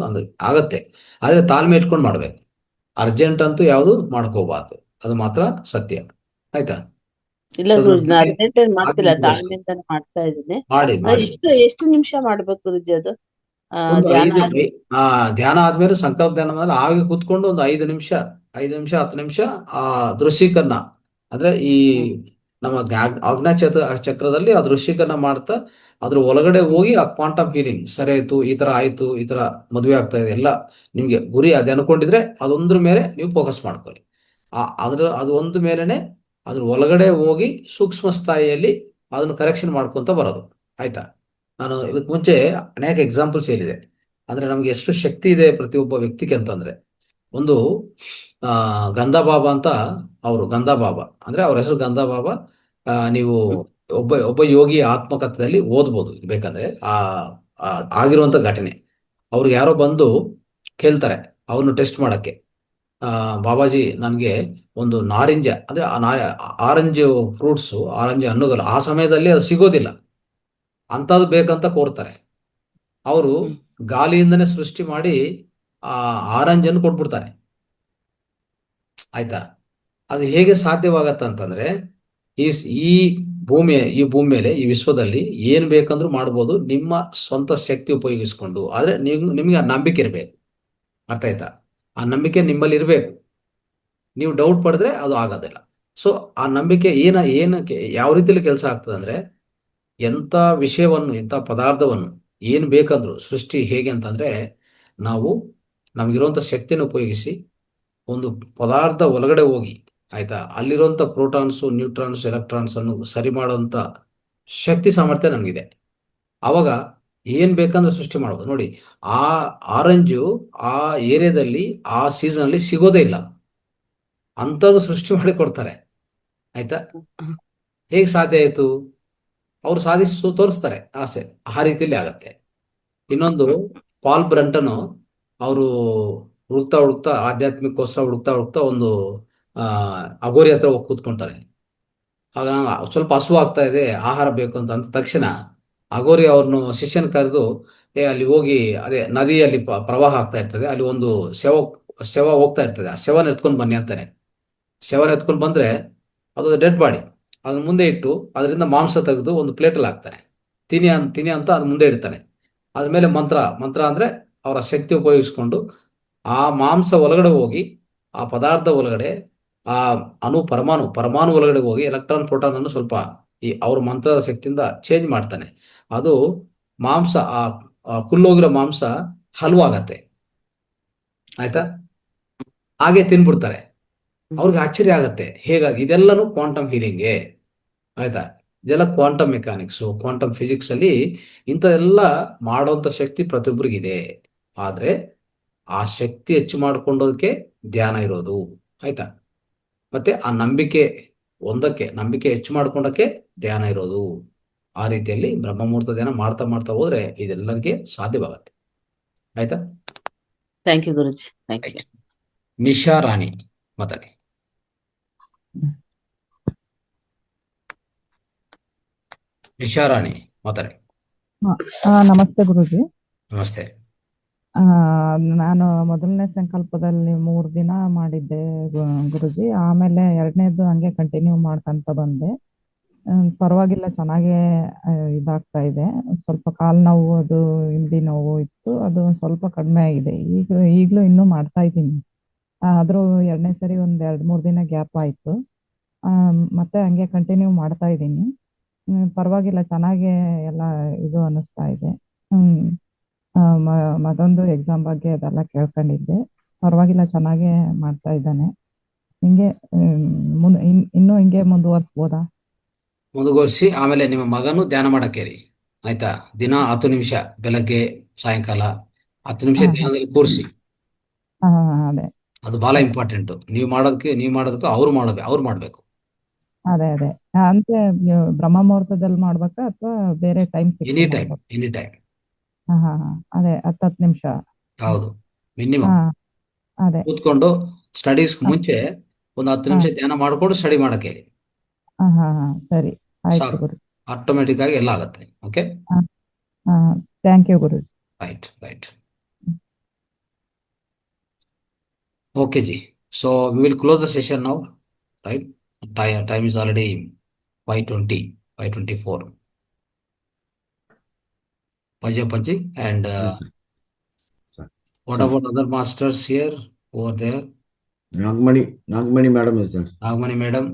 ಆಗತ್ತೆ. ಆದ್ರೆ ತಾಳ್ಮೆ ಇಟ್ಕೊಂಡು ಮಾಡ್ಬೇಕು. ಅರ್ಜೆಂಟ್ ಅಂತೂ ಯಾವುದು ಮಾಡ್ಕೋಬಾರ್ದು, ಅದು ಮಾತ್ರ ಸತ್ಯ, ಆಯ್ತಾ. ಇಲ್ಲ ಸೊ ಗುರುಜಿ, ನಾ ನಮಗೆ ಅರ್ಜೆಂಟ್ ಮಾಡ್ತಿಲ್ಲ, ಆತ್ಮವಿಶ್ವಾಸ ತಾಳ್ಮೆಯಿಂದಾನೆ ಮಾಡ್ತಾ ಇದ್ದೀನಿ. ಮಾಡಿ ಎಷ್ಟು ನಿಮಿಷ ಮಾಡ್ಬೇಕು ಗುರುಜಿ ಅದು ಒಂದು ಧ್ಯಾನ 5 ಧ್ಯಾನ ಆದ್ಮೇಲೆ ಸಂಕಲ್ಪ ಧ್ಯಾನ ಮೇಲೆ ಹಾಗೆ ಕೂತ್ಕೊಂಡು ಒಂದು 5 ನಿಮಿಷ 10 ನಿಮಿಷ ಆ ದೃಶ್ಯೀಕರಣ ಅಂದ್ರೆ ಈ ನಮ್ಮ ಆಜ್ಞಾ ಚಕ್ರದಲ್ಲಿ ಆ ದೃಶ್ಯೀಕರಣ ಮಾಡ್ತಾ ಅದ್ರ ಒಳಗಡೆ ಹೋಗಿ ಆ ಕ್ವಾಂಟಮ್ ಫೀಲಿಂಗ್ ಸರಿ ಆಯ್ತು, ಈ ತರ ಆಯ್ತು, ಈ ತರ ಮದುವೆ ಆಗ್ತಾ ಇದೆ, ಎಲ್ಲ ನಿಮ್ಗೆ ಗುರಿ ಅದೇ ಅನ್ಕೊಂಡಿದ್ರೆ ಅದೊಂದ್ರ ಮೇಲೆ ನೀವು ಫೋಕಸ್ ಮಾಡ್ಕೊಳ್ಳಿ. ಅದು ಒಂದು ಮೇಲೆನೆ ಅದ್ರ ಒಳಗಡೆ ಹೋಗಿ ಸೂಕ್ಷ್ಮ ಸ್ಥಾಯಿಯಲ್ಲಿ ಅದನ್ನು ಕರೆಕ್ಷನ್ ಮಾಡ್ಕೊಂತ ಬರೋದು. ಆಯ್ತಾ? ನಾನು ಇದಕ್ಕೆ ಮುಂಚೆ ಅನೇಕ ಎಕ್ಸಾಂಪಲ್ಸ್ ಹೇಳಿದೆ. ಅಂದ್ರೆ ನಮ್ಗೆ ಎಷ್ಟು ಶಕ್ತಿ ಇದೆ ಪ್ರತಿಯೊಬ್ಬ ವ್ಯಕ್ತಿಗೆ ಅಂತಂದ್ರೆ, ಒಂದು ಗಂಧಾಬಾಬಾ ಅಂತ, ಗಂಧಾಬಾಬಾ ಅಂದ್ರೆ ಅವ್ರ ಹೆಸರು ಗಂಧಾಬಾಬಾ. ನೀವು ಒಬ್ಬ ಯೋಗಿ ಆತ್ಮಕಥೆಯಲ್ಲಿ ಓದ್ಬೋದು ಇದು ಬೇಕಂದ್ರೆ. ಆಗಿರುವಂತ ಘಟನೆ, ಅವ್ರಿಗೆ ಯಾರೋ ಬಂದು ಕೇಳ್ತಾರೆ ಅವ್ರನ್ನು ಟೆಸ್ಟ್ ಮಾಡಕ್ಕೆ, ಬಾಬಾಜಿ ನನಗೆ ಒಂದು ನಾರಿಂಜ ಅಂದ್ರೆ ಆರೆಂಜ್ ಫ್ರೂಟ್ಸ್, ಆರೆಂಜ್ ಹಣ್ಣುಗಳು ಆ ಸಮಯದಲ್ಲಿ ಅದು ಸಿಗೋದಿಲ್ಲ, ಅಂಥದ್ದು ಬೇಕಂತ ಕೋರ್ತಾರೆ. ಅವರು ಗಾಳಿಯಿಂದನೇ ಸೃಷ್ಟಿ ಮಾಡಿ ಆ ಆರೆಂಜ್ ಅನ್ನು ಕೊಟ್ಬಿಡ್ತಾರೆ. ಆಯ್ತಾ? ಅದು ಹೇಗೆ ಸಾಧ್ಯವಾಗತ್ತ ಅಂತಂದ್ರೆ, ಈ ಭೂಮಿ ಮೇಲೆ ಈ ವಿಶ್ವದಲ್ಲಿ ಏನ್ ಬೇಕಂದ್ರೂ ಮಾಡ್ಬೋದು ನಿಮ್ಮ ಸ್ವಂತ ಶಕ್ತಿ ಉಪಯೋಗಿಸ್ಕೊಂಡು. ಆದ್ರೆ ನಿಮ್ಗೆ ಆ ನಂಬಿಕೆ ಇರಬೇಕು. ಅರ್ಥ ಆಯ್ತಾ? ಆ ನಂಬಿಕೆ ನಿಮ್ಮಲ್ಲಿ ಇರಬೇಕು. ನೀವು ಡೌಟ್ ಪಡಿದ್ರೆ ಅದು ಆಗೋದಿಲ್ಲ. ಸೊ ಆ ನಂಬಿಕೆ ಏನಕ್ಕೆ ಯಾವ ರೀತಿಯಲ್ಲಿ ಕೆಲಸ ಆಗ್ತದೆ ಅಂದ್ರೆ, ಎಂಥ ವಿಷಯವನ್ನು, ಎಂಥ ಪದಾರ್ಥವನ್ನು ಏನು ಬೇಕಂದ್ರು ಸೃಷ್ಟಿ ಹೇಗೆ ಅಂತಂದ್ರೆ, ನಾವು ನಮಗಿರುವಂಥ ಶಕ್ತಿಯನ್ನು ಉಪಯೋಗಿಸಿ ಒಂದು ಪದಾರ್ಥ ಒಳಗಡೆ ಹೋಗಿ, ಆಯ್ತಾ, ಅಲ್ಲಿರುವಂಥ ಪ್ರೋಟಾನ್ಸು, ನ್ಯೂಟ್ರಾನ್ಸ್, ಎಲೆಕ್ಟ್ರಾನ್ಸ್ ಅನ್ನು ಸರಿ ಮಾಡುವಂಥ ಶಕ್ತಿ ಸಾಮರ್ಥ್ಯ ನಮಗಿದೆ. ಆವಾಗ ಏನ್ ಬೇಕಂದ್ರೆ ಸೃಷ್ಟಿ ಮಾಡ್ಬೋದು. ನೋಡಿ, ಆ ಆರೆಂಜು ಆ ಏರಿಯಾದಲ್ಲಿ ಆ ಸೀಸನ್ ಅಲ್ಲಿ ಸಿಗೋದೇ ಇಲ್ಲ, ಅಂಥದ್ದು ಸೃಷ್ಟಿ ಮಾಡಿ ಕೊಡ್ತಾರೆ. ಆಯ್ತಾ? ಹೇಗೆ ಸಾಧ್ಯ ಆಯ್ತು? ಅವ್ರು ಸಾಧಿಸಿ ತೋರಿಸ್ತಾರೆ ಆಸೆ, ಆ ರೀತಿಯಲ್ಲಿ ಆಗತ್ತೆ. ಇನ್ನೊಂದು, ಪಾಲ್ ಬ್ರಂಟನ್ ಅವರು ಹುಡುಕ್ತಾ ಆಧ್ಯಾತ್ಮಿಕೋಸ್ಕರ ಹುಡುಕ್ತಾ ಒಂದು ಅಗೋರಿ ಹತ್ರ ಹೋಗಿ ಕೂತ್ಕೊಂತಾರೆ. ಆಗ ನಂಗೆ ಸ್ವಲ್ಪ ಹಸು ಆಗ್ತಾ ಇದೆ, ಆಹಾರ ಬೇಕು ಅಂತ ತಕ್ಷಣ ಅಗೋರಿ ಅವ್ರನ್ನು ಶಿಷ್ಯನ ಕರೆದು, ಅಲ್ಲಿ ಹೋಗಿ, ಅದೇ ನದಿಯಲ್ಲಿ ಪ್ರವಾಹ ಆಗ್ತಾ ಇರ್ತದೆ, ಅಲ್ಲಿ ಒಂದು ಶವ ಹೋಗ್ತಾ ಇರ್ತದೆ, ಆ ಶವನ ಎತ್ಕೊಂಡು ಬನ್ನಿ ಅಂತಾನೆ. ಶವನ ಎತ್ಕೊಂಡು ಬಂದ್ರೆ ಅದು ಡೆಡ್ ಬಾಡಿ, ಅದನ್ನ ಮುಂದೆ ಇಟ್ಟು ಅದರಿಂದ ಮಾಂಸ ತೆಗೆದು ಒಂದು ಪ್ಲೇಟಲ್ಲಿ ಹಾಕ್ತಾನೆ. ತಿನಿ ಅಂತ ಅದು ಮುಂದೆ ಇಡ್ತಾನೆ. ಅದ್ರ ಮೇಲೆ ಮಂತ್ರ ಅಂದ್ರೆ ಅವರ ಶಕ್ತಿ ಉಪಯೋಗಿಸ್ಕೊಂಡು ಆ ಮಾಂಸ ಒಳಗಡೆ ಹೋಗಿ ಆ ಪದಾರ್ಥ ಒಳಗಡೆ ಆ ಪರಮಾಣು ಒಳಗಡೆ ಹೋಗಿ ಎಲೆಕ್ಟ್ರಾನ್ ಪ್ರೋಟಾನ್ ಅನ್ನು ಸ್ವಲ್ಪ ಈ ಅವ್ರ ಮಂತ್ರದ ಶಕ್ತಿಯಿಂದ ಚೇಂಜ್ ಮಾಡ್ತಾನೆ. ಅದು ಮಾಂಸ, ಆ ಕುಲ್ಲೋಗಿರೋ ಮಾಂಸ ಹಲ್ವಾಗತ್ತೆ. ಆಯ್ತಾ? ಹಾಗೆ ತಿನ್ಬಿಡ್ತಾರೆ. ಅವ್ರಿಗೆ ಆಶ್ಚರ್ಯ ಆಗತ್ತೆ, ಹೇಗಾಗಿ ಇದೆಲ್ಲನೂ ಕ್ವಾಂಟಮ್ ಹೀಲಿಂಗ್ಗೆ. ಆಯ್ತಾ? ಇದೆಲ್ಲ ಕ್ವಾಂಟಮ್ ಮೆಕ್ಯಾನಿಕ್ಸು, ಕ್ವಾಂಟಮ್ ಫಿಸಿಕ್ಸ್ ಅಲ್ಲಿ ಇಂಥದೆಲ್ಲ ಮಾಡುವಂತ ಶಕ್ತಿ ಪ್ರತಿಯೊಬ್ಬರಿಗಿದೆ. ಆದ್ರೆ ಆ ಶಕ್ತಿ ಹೆಚ್ಚು ಮಾಡ್ಕೊಂಡೋದಕ್ಕೆ ಧ್ಯಾನ ಇರೋದು. ಆಯ್ತಾ? ಮತ್ತೆ ಆ ನಂಬಿಕೆ ಹೆಚ್ಚು ಮಾಡ್ಕೊಂಡಕ್ಕೆ ಧ್ಯಾನ ಇರೋದು. ಆ ರೀತಿಯಲ್ಲಿ ಬ್ರಹ್ಮಮುಹೂರ್ತ ಧ್ಯಾನ ಮಾಡ್ತಾ ಹೋದ್ರೆ ಇದೆಲ್ಲರಿಗೆ ಸಾಧ್ಯವಾಗತ್ತೆ. ಆಯ್ತಾ? ಥ್ಯಾಂಕ್ ಯು ಗುರುಜಿ. Thank you. ನಿಶಾ ರಾಣಿ ಮಾತಾಡಿ. ನಿಶಾ ರಾಣಿ ಮಾತಾಡಿ. ನಮಸ್ತೆ ಗುರುಜಿ. ನಮಸ್ತೆ. ನಾನು ಮೊದಲನೇ ಸಂಕಲ್ಪದಲ್ಲಿ 3 ದಿನ ಮಾಡಿದ್ದೆ ಗುರುಜಿ. ಆಮೇಲೆ 2ನೇದು ಹಂಗೆ ಕಂಟಿನ್ಯೂ ಮಾಡ್ಕೊಂತ ಬಂದೆ. ಪರವಾಗಿಲ್ಲ, ಚೆನ್ನಾಗೇ ಇದಾಗ್ತಾ ಇದೆ. ಸ್ವಲ್ಪ ಕಾಲು ನೋವು, ಅದು ಹಿಂದಿ ನೋವು ಇತ್ತು, ಅದು ಸ್ವಲ್ಪ ಕಡಿಮೆ ಆಗಿದೆ. ಈಗಲೂ ಇನ್ನೂ ಮಾಡ್ತಾ ಇದ್ದೀನಿ. ಆದ್ರೂ 2ನೇ ಸರಿ ಒಂದ್ 2-3 ದಿನ ಗ್ಯಾಪ್ ಆಯ್ತು. ಮತ್ತೆ ಹಂಗೆ ಕಂಟಿನ್ಯೂ ಮಾಡ್ತಾ ಇದ್ದೀನಿ. ಪರವಾಗಿಲ್ಲ, ಚೆನ್ನಾಗೇ ಎಲ್ಲ ಇದು ಅನ್ನಿಸ್ತಾ ಇದೆ. ಮಗಂದು ಎಕ್ಸಾಮ್ ಬಗ್ಗೆ ಅದೆಲ್ಲ ಕೇಳ್ಕೊಂಡಿದ್ದೆ. ಪರವಾಗಿಲ್ಲ, ಚೆನ್ನಾಗೇ ಮಾಡ್ತಾ ಇದ್ದಾನೆ. ಹಿಂಗೆ ಇನ್ನೂ ಹಿಂಗೆ ಮುಂದುವರಿಸ್ಬೋದಾ? ಮುಂದುವರಿಸಿ. ಆಮೇಲೆ ನಿಮ್ಮ ಮಗನು ಧ್ಯಾನ ಮಾಡಕ್ಕೆ ಹೇಳಿ. ಆಯ್ತಾ? ದಿನ 10 ನಿಮಿಷ, ಬೆಳಗ್ಗೆ ಸಾಯಂಕಾಲ 10 ನಿಮಿಷ ಧ್ಯಾನದಲ್ಲಿ ಕೂರಿಸಿ. ಅದೇ ಅದು ಬಹಳ ಇಂಪಾರ್ಟೆಂಟ್. ನೀವು ಮಾಡೋದಕ್ಕೆ ಅವ್ರು ಮಾಡ್ಬೇಕು. ಅದೇ ಅಂದ್ರೆ ಬ್ರಹ್ಮ ಮುಹೂರ್ತದಲ್ಲಿ ಮಾಡ್ಬೇಕಾ ಅಥವಾ ಬೇರೆ ಟೈಮ್ ಎನಿ ಟೈಮ್. ಅದೇ 10 ನಿಮಿಷ. ಹೌದು, ಮಿನಿಮಮ್. ಅದೇ ಕೂತ್ಕೊಂಡು ಸ್ಟಡೀಸ್ ಮುಂಚೆ ಒಂದು 10 ನಿಮಿಷ ಧ್ಯಾನ ಮಾಡ್ಕೊಂಡು ಸ್ಟಡಿ ಮಾಡಕ್ಕೆ ಹೇಳಿ. ಸರಿ, ಆಯ್ತು ಸಾಕು, ಗುರು. ಆಟೋಮೆಟಿಕ್ ಆಗಿ ಎಲ್ಲ ಆಗತ್ತೆ. ಓಕೆ, ಥ್ಯಾಂಕ್ ಯು ಗುರು. Right. Okay, ji. So we will close the session now, right? Time is already 520, 524. Pajapanji and Yes, sir. what Sir. about other masters here over there? Nagmani madam is there. Nagmani madam,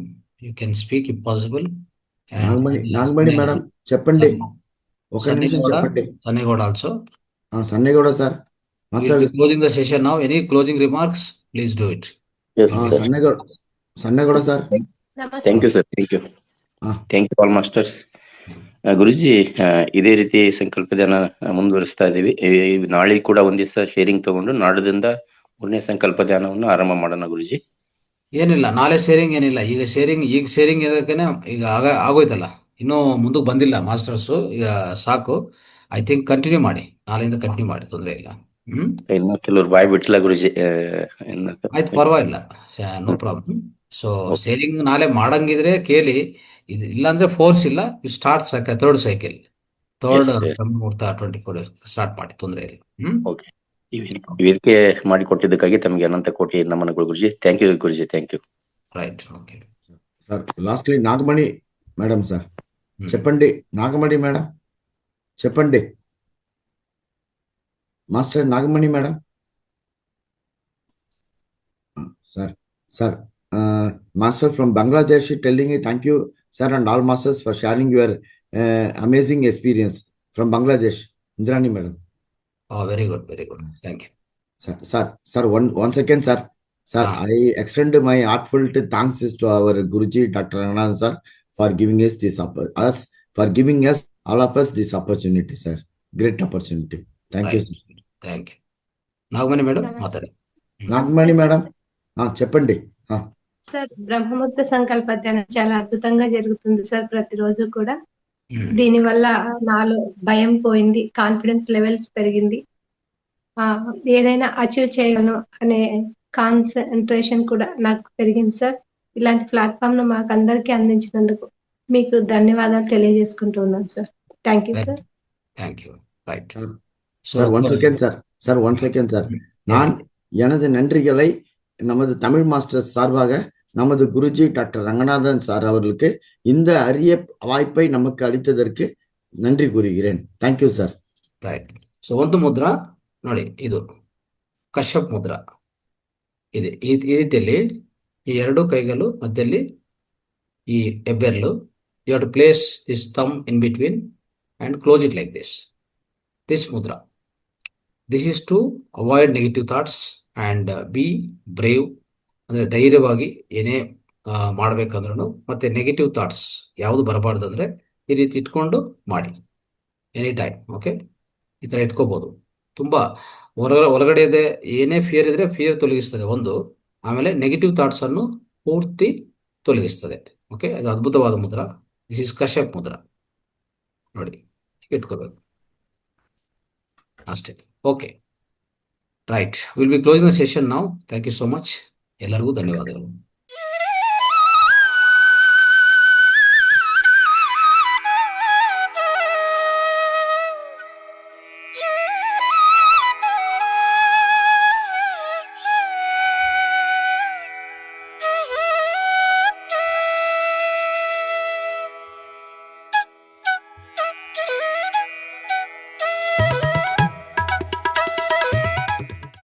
you can speak if possible. And Nagmani madam, చెప్పండి. ఒక నిమిషం Sannegoda, చెప్పండి. Sannegoda also. Sannagouda sir We'll be మాట్లాడు. closing the session now. Any closing remarks? Please do it. Yes, sir. Sannagouda sir. Thank you, sir. Thank you. Thank you, all masters. ಗುರುಜಿ, ಇದೇ ರೀತಿ ಸಂಕಲ್ಪ ಧ್ಯಾನ ಮುಂದುವರಿಸ್ತಾ ಇದೀವಿ. ನಾಳೆ ಕೂಡ ಒಂದ್ ದಿವಸ ಶೇರಿಂಗ್ ತಗೊಂಡು ನಾಡದಿಂದ 3ನೇ ಸಂಕಲ್ಪ ಧ್ಯಾನವನ್ನು ಆರಂಭ ಮಾಡೋಣ ಗುರುಜಿ. ಏನಿಲ್ಲ, ನಾಳೆ ಶೇರಿಂಗ್ ಏನಿಲ್ಲ. ಈಗ ಶೇರಿಂಗ್ ಇರೋದಕ್ಕೇನೆ ಈಗ ಆಗೋಯ್ತಲ್ಲ, ಇನ್ನೂ ಮುಂದಕ್ಕೆ ಬಂದಿಲ್ಲ ಮಾಸ್ಟರ್ಸು. ಈಗ ಸಾಕು. ಐ ಥಿಂಕ್ ಕಂಟಿನ್ಯೂ ಮಾಡಿ, ನಾಳೆಯಿಂದ ಕಂಟಿನ್ಯೂ ಮಾಡಿ, ತೊಂದರೆ ಇಲ್ಲ. ಇನ್ನು ಕೆಲವ್ರು ಬಾಯ್ ಬಿಟ್ಟಿಲ್ಲ ಗುರುಜಿ. ಆಯ್ತು, ಪರವಾಗಿಲ್ಲ, ನೋ ಪ್ರಾಬ್ಲಮ್. ಸೊ ಶೇರಿಂಗ್ ನಾಳೆ ಮಾಡಂಗಿದ್ರೆ ಕೇಳಿ, ಇದು ಇಲ್ಲಾಂದ್ರೆ ಫೋರ್ಸ್ ಇಲ್ಲ. You start third cycle, third ಮುಹೂರ್ತ 24 ಸ್ಟಾರ್ಟ್ ಮಾಡಿ, ತೊಂದರೆ ಇಲ್ಲ. ಓಕೆ, ಈ ವೇದಿಕೆ ಮಾಡಿಕೊಟ್ಟಿದ್ದಕ್ಕಾಗಿ ತಮಗೆ ಅನಂತ ಕೋಟಿ ನಮನಗಳು ಗುರುಜಿ. ಥ್ಯಾಂಕ್ ಯು ಗುರುಜಿ, thank you. Right, okay sir. Lastly Nagamani madam sir చెప్పండి. నాగమణి మేడం చెప్పండి. Master Nagamani madam. Sir master from Bangladesh telling you thank you sir and all masters for sharing your amazing experience from Bangladesh. Indrani madam. Oh, very good, thank you. Sir, one second sir. I extend my heartfelt thanks to our Guruji Dr. Ranganathan sir for giving us all of us this opportunity sir. Great opportunity. Thank you sir. Thank you. Nagmani madam మాట్లాడండి. Nagamani madam చెప్పండి. Sir, బ్రహ్మముహూర్త సంకల్ప ధ్యానం చాలా అద్భుతంగా జరుగుతుంది sir ప్రతిరోజు కూడా. దీని వల్ల నాలో భయం పోయింది, కాన్ఫిడెన్స్ లెవెల్స్ పెరిగింది. ఏదైనా అచీవ్ చేయగలను అనే కాన్సన్ట్రేషన్ కూడా నాకు పెరిగింది సార్. ఇలాంటి ప్లాట్ఫామ్ ను మాకు అందరికీ అందించినందుకు మీకు ధన్యవాదాలు తెలియజేసుకుంటూ ఉన్నాం sir. Thank you sir. Thank you. Right. Sir, one second sir. நான் எனது நன்றிகளை நமது தமிழ் மாஸ்டர் சார்பாக நமது குருஜி டாக்டர் ரங்கநாதன் சார் அவர்களுக்கு இந்த அரிய வாய்ப்பை நமக்கு ಅಳಿತದಕ್ಕೆ ನನ್ರಿ ಕೂರಿகிறேன். Thank you sir. Right. So ಒಂದು ಮುದ್ರಾ ನೋಡಿ, ಇದು ಕಶ್ಯಪ್ ಮುದ್ರಾ ಇದೆ. ಈ ರೀತಿಯಲ್ಲಿ ಈ ಎರಡು ಕೈಗಳು ಮಧ್ಯದಲ್ಲಿ ಈ ಹೆಬ್ಬೆರಳು, you have to place this thumb in between and close it like this mudra. This is to avoid negative thoughts and be brave. ಅಂದರೆ ಧೈರ್ಯವಾಗಿ ಏನೇ ಮಾಡ್ಬೇಕಂದ್ರೂ ಮತ್ತೆ ನೆಗೆಟಿವ್ ಥಾಟ್ಸ್ ಯಾವುದು ಬರಬಾರ್ದು ಅಂದರೆ ಈ ರೀತಿ ಇಟ್ಕೊಂಡು ಮಾಡಿ ಎನಿ ಟೈಮ್. ಓಕೆ, ಈ ಥರ ಇಟ್ಕೋಬೋದು. ತುಂಬ ಹೊರಗಡೆ ಇದೆ ಏನೇ ಫಿಯರ್ ಇದ್ರೆ ಫಿಯರ್ ತೊಲಗಿಸ್ತದೆ ಒಂದು. ಆಮೇಲೆ ನೆಗೆಟಿವ್ ಥಾಟ್ಸನ್ನು ಪೂರ್ತಿ ತೊಲಗಿಸ್ತದೆ. ಓಕೆ, ಅದು ಅದ್ಭುತವಾದ ಮುದ್ರಾ. ದಿಸ್ ಇಸ್ ಕಶ್ಯಪ್ ಮುದ್ರಾ. ನೋಡಿ, ಇಟ್ಕೋಬೇಕು ಅಷ್ಟೇ. Okay, right. Will be closing the session now. Thank you so much. ಎಲ್ಲರಿಗೂ ಧನ್ಯವಾದಗಳು.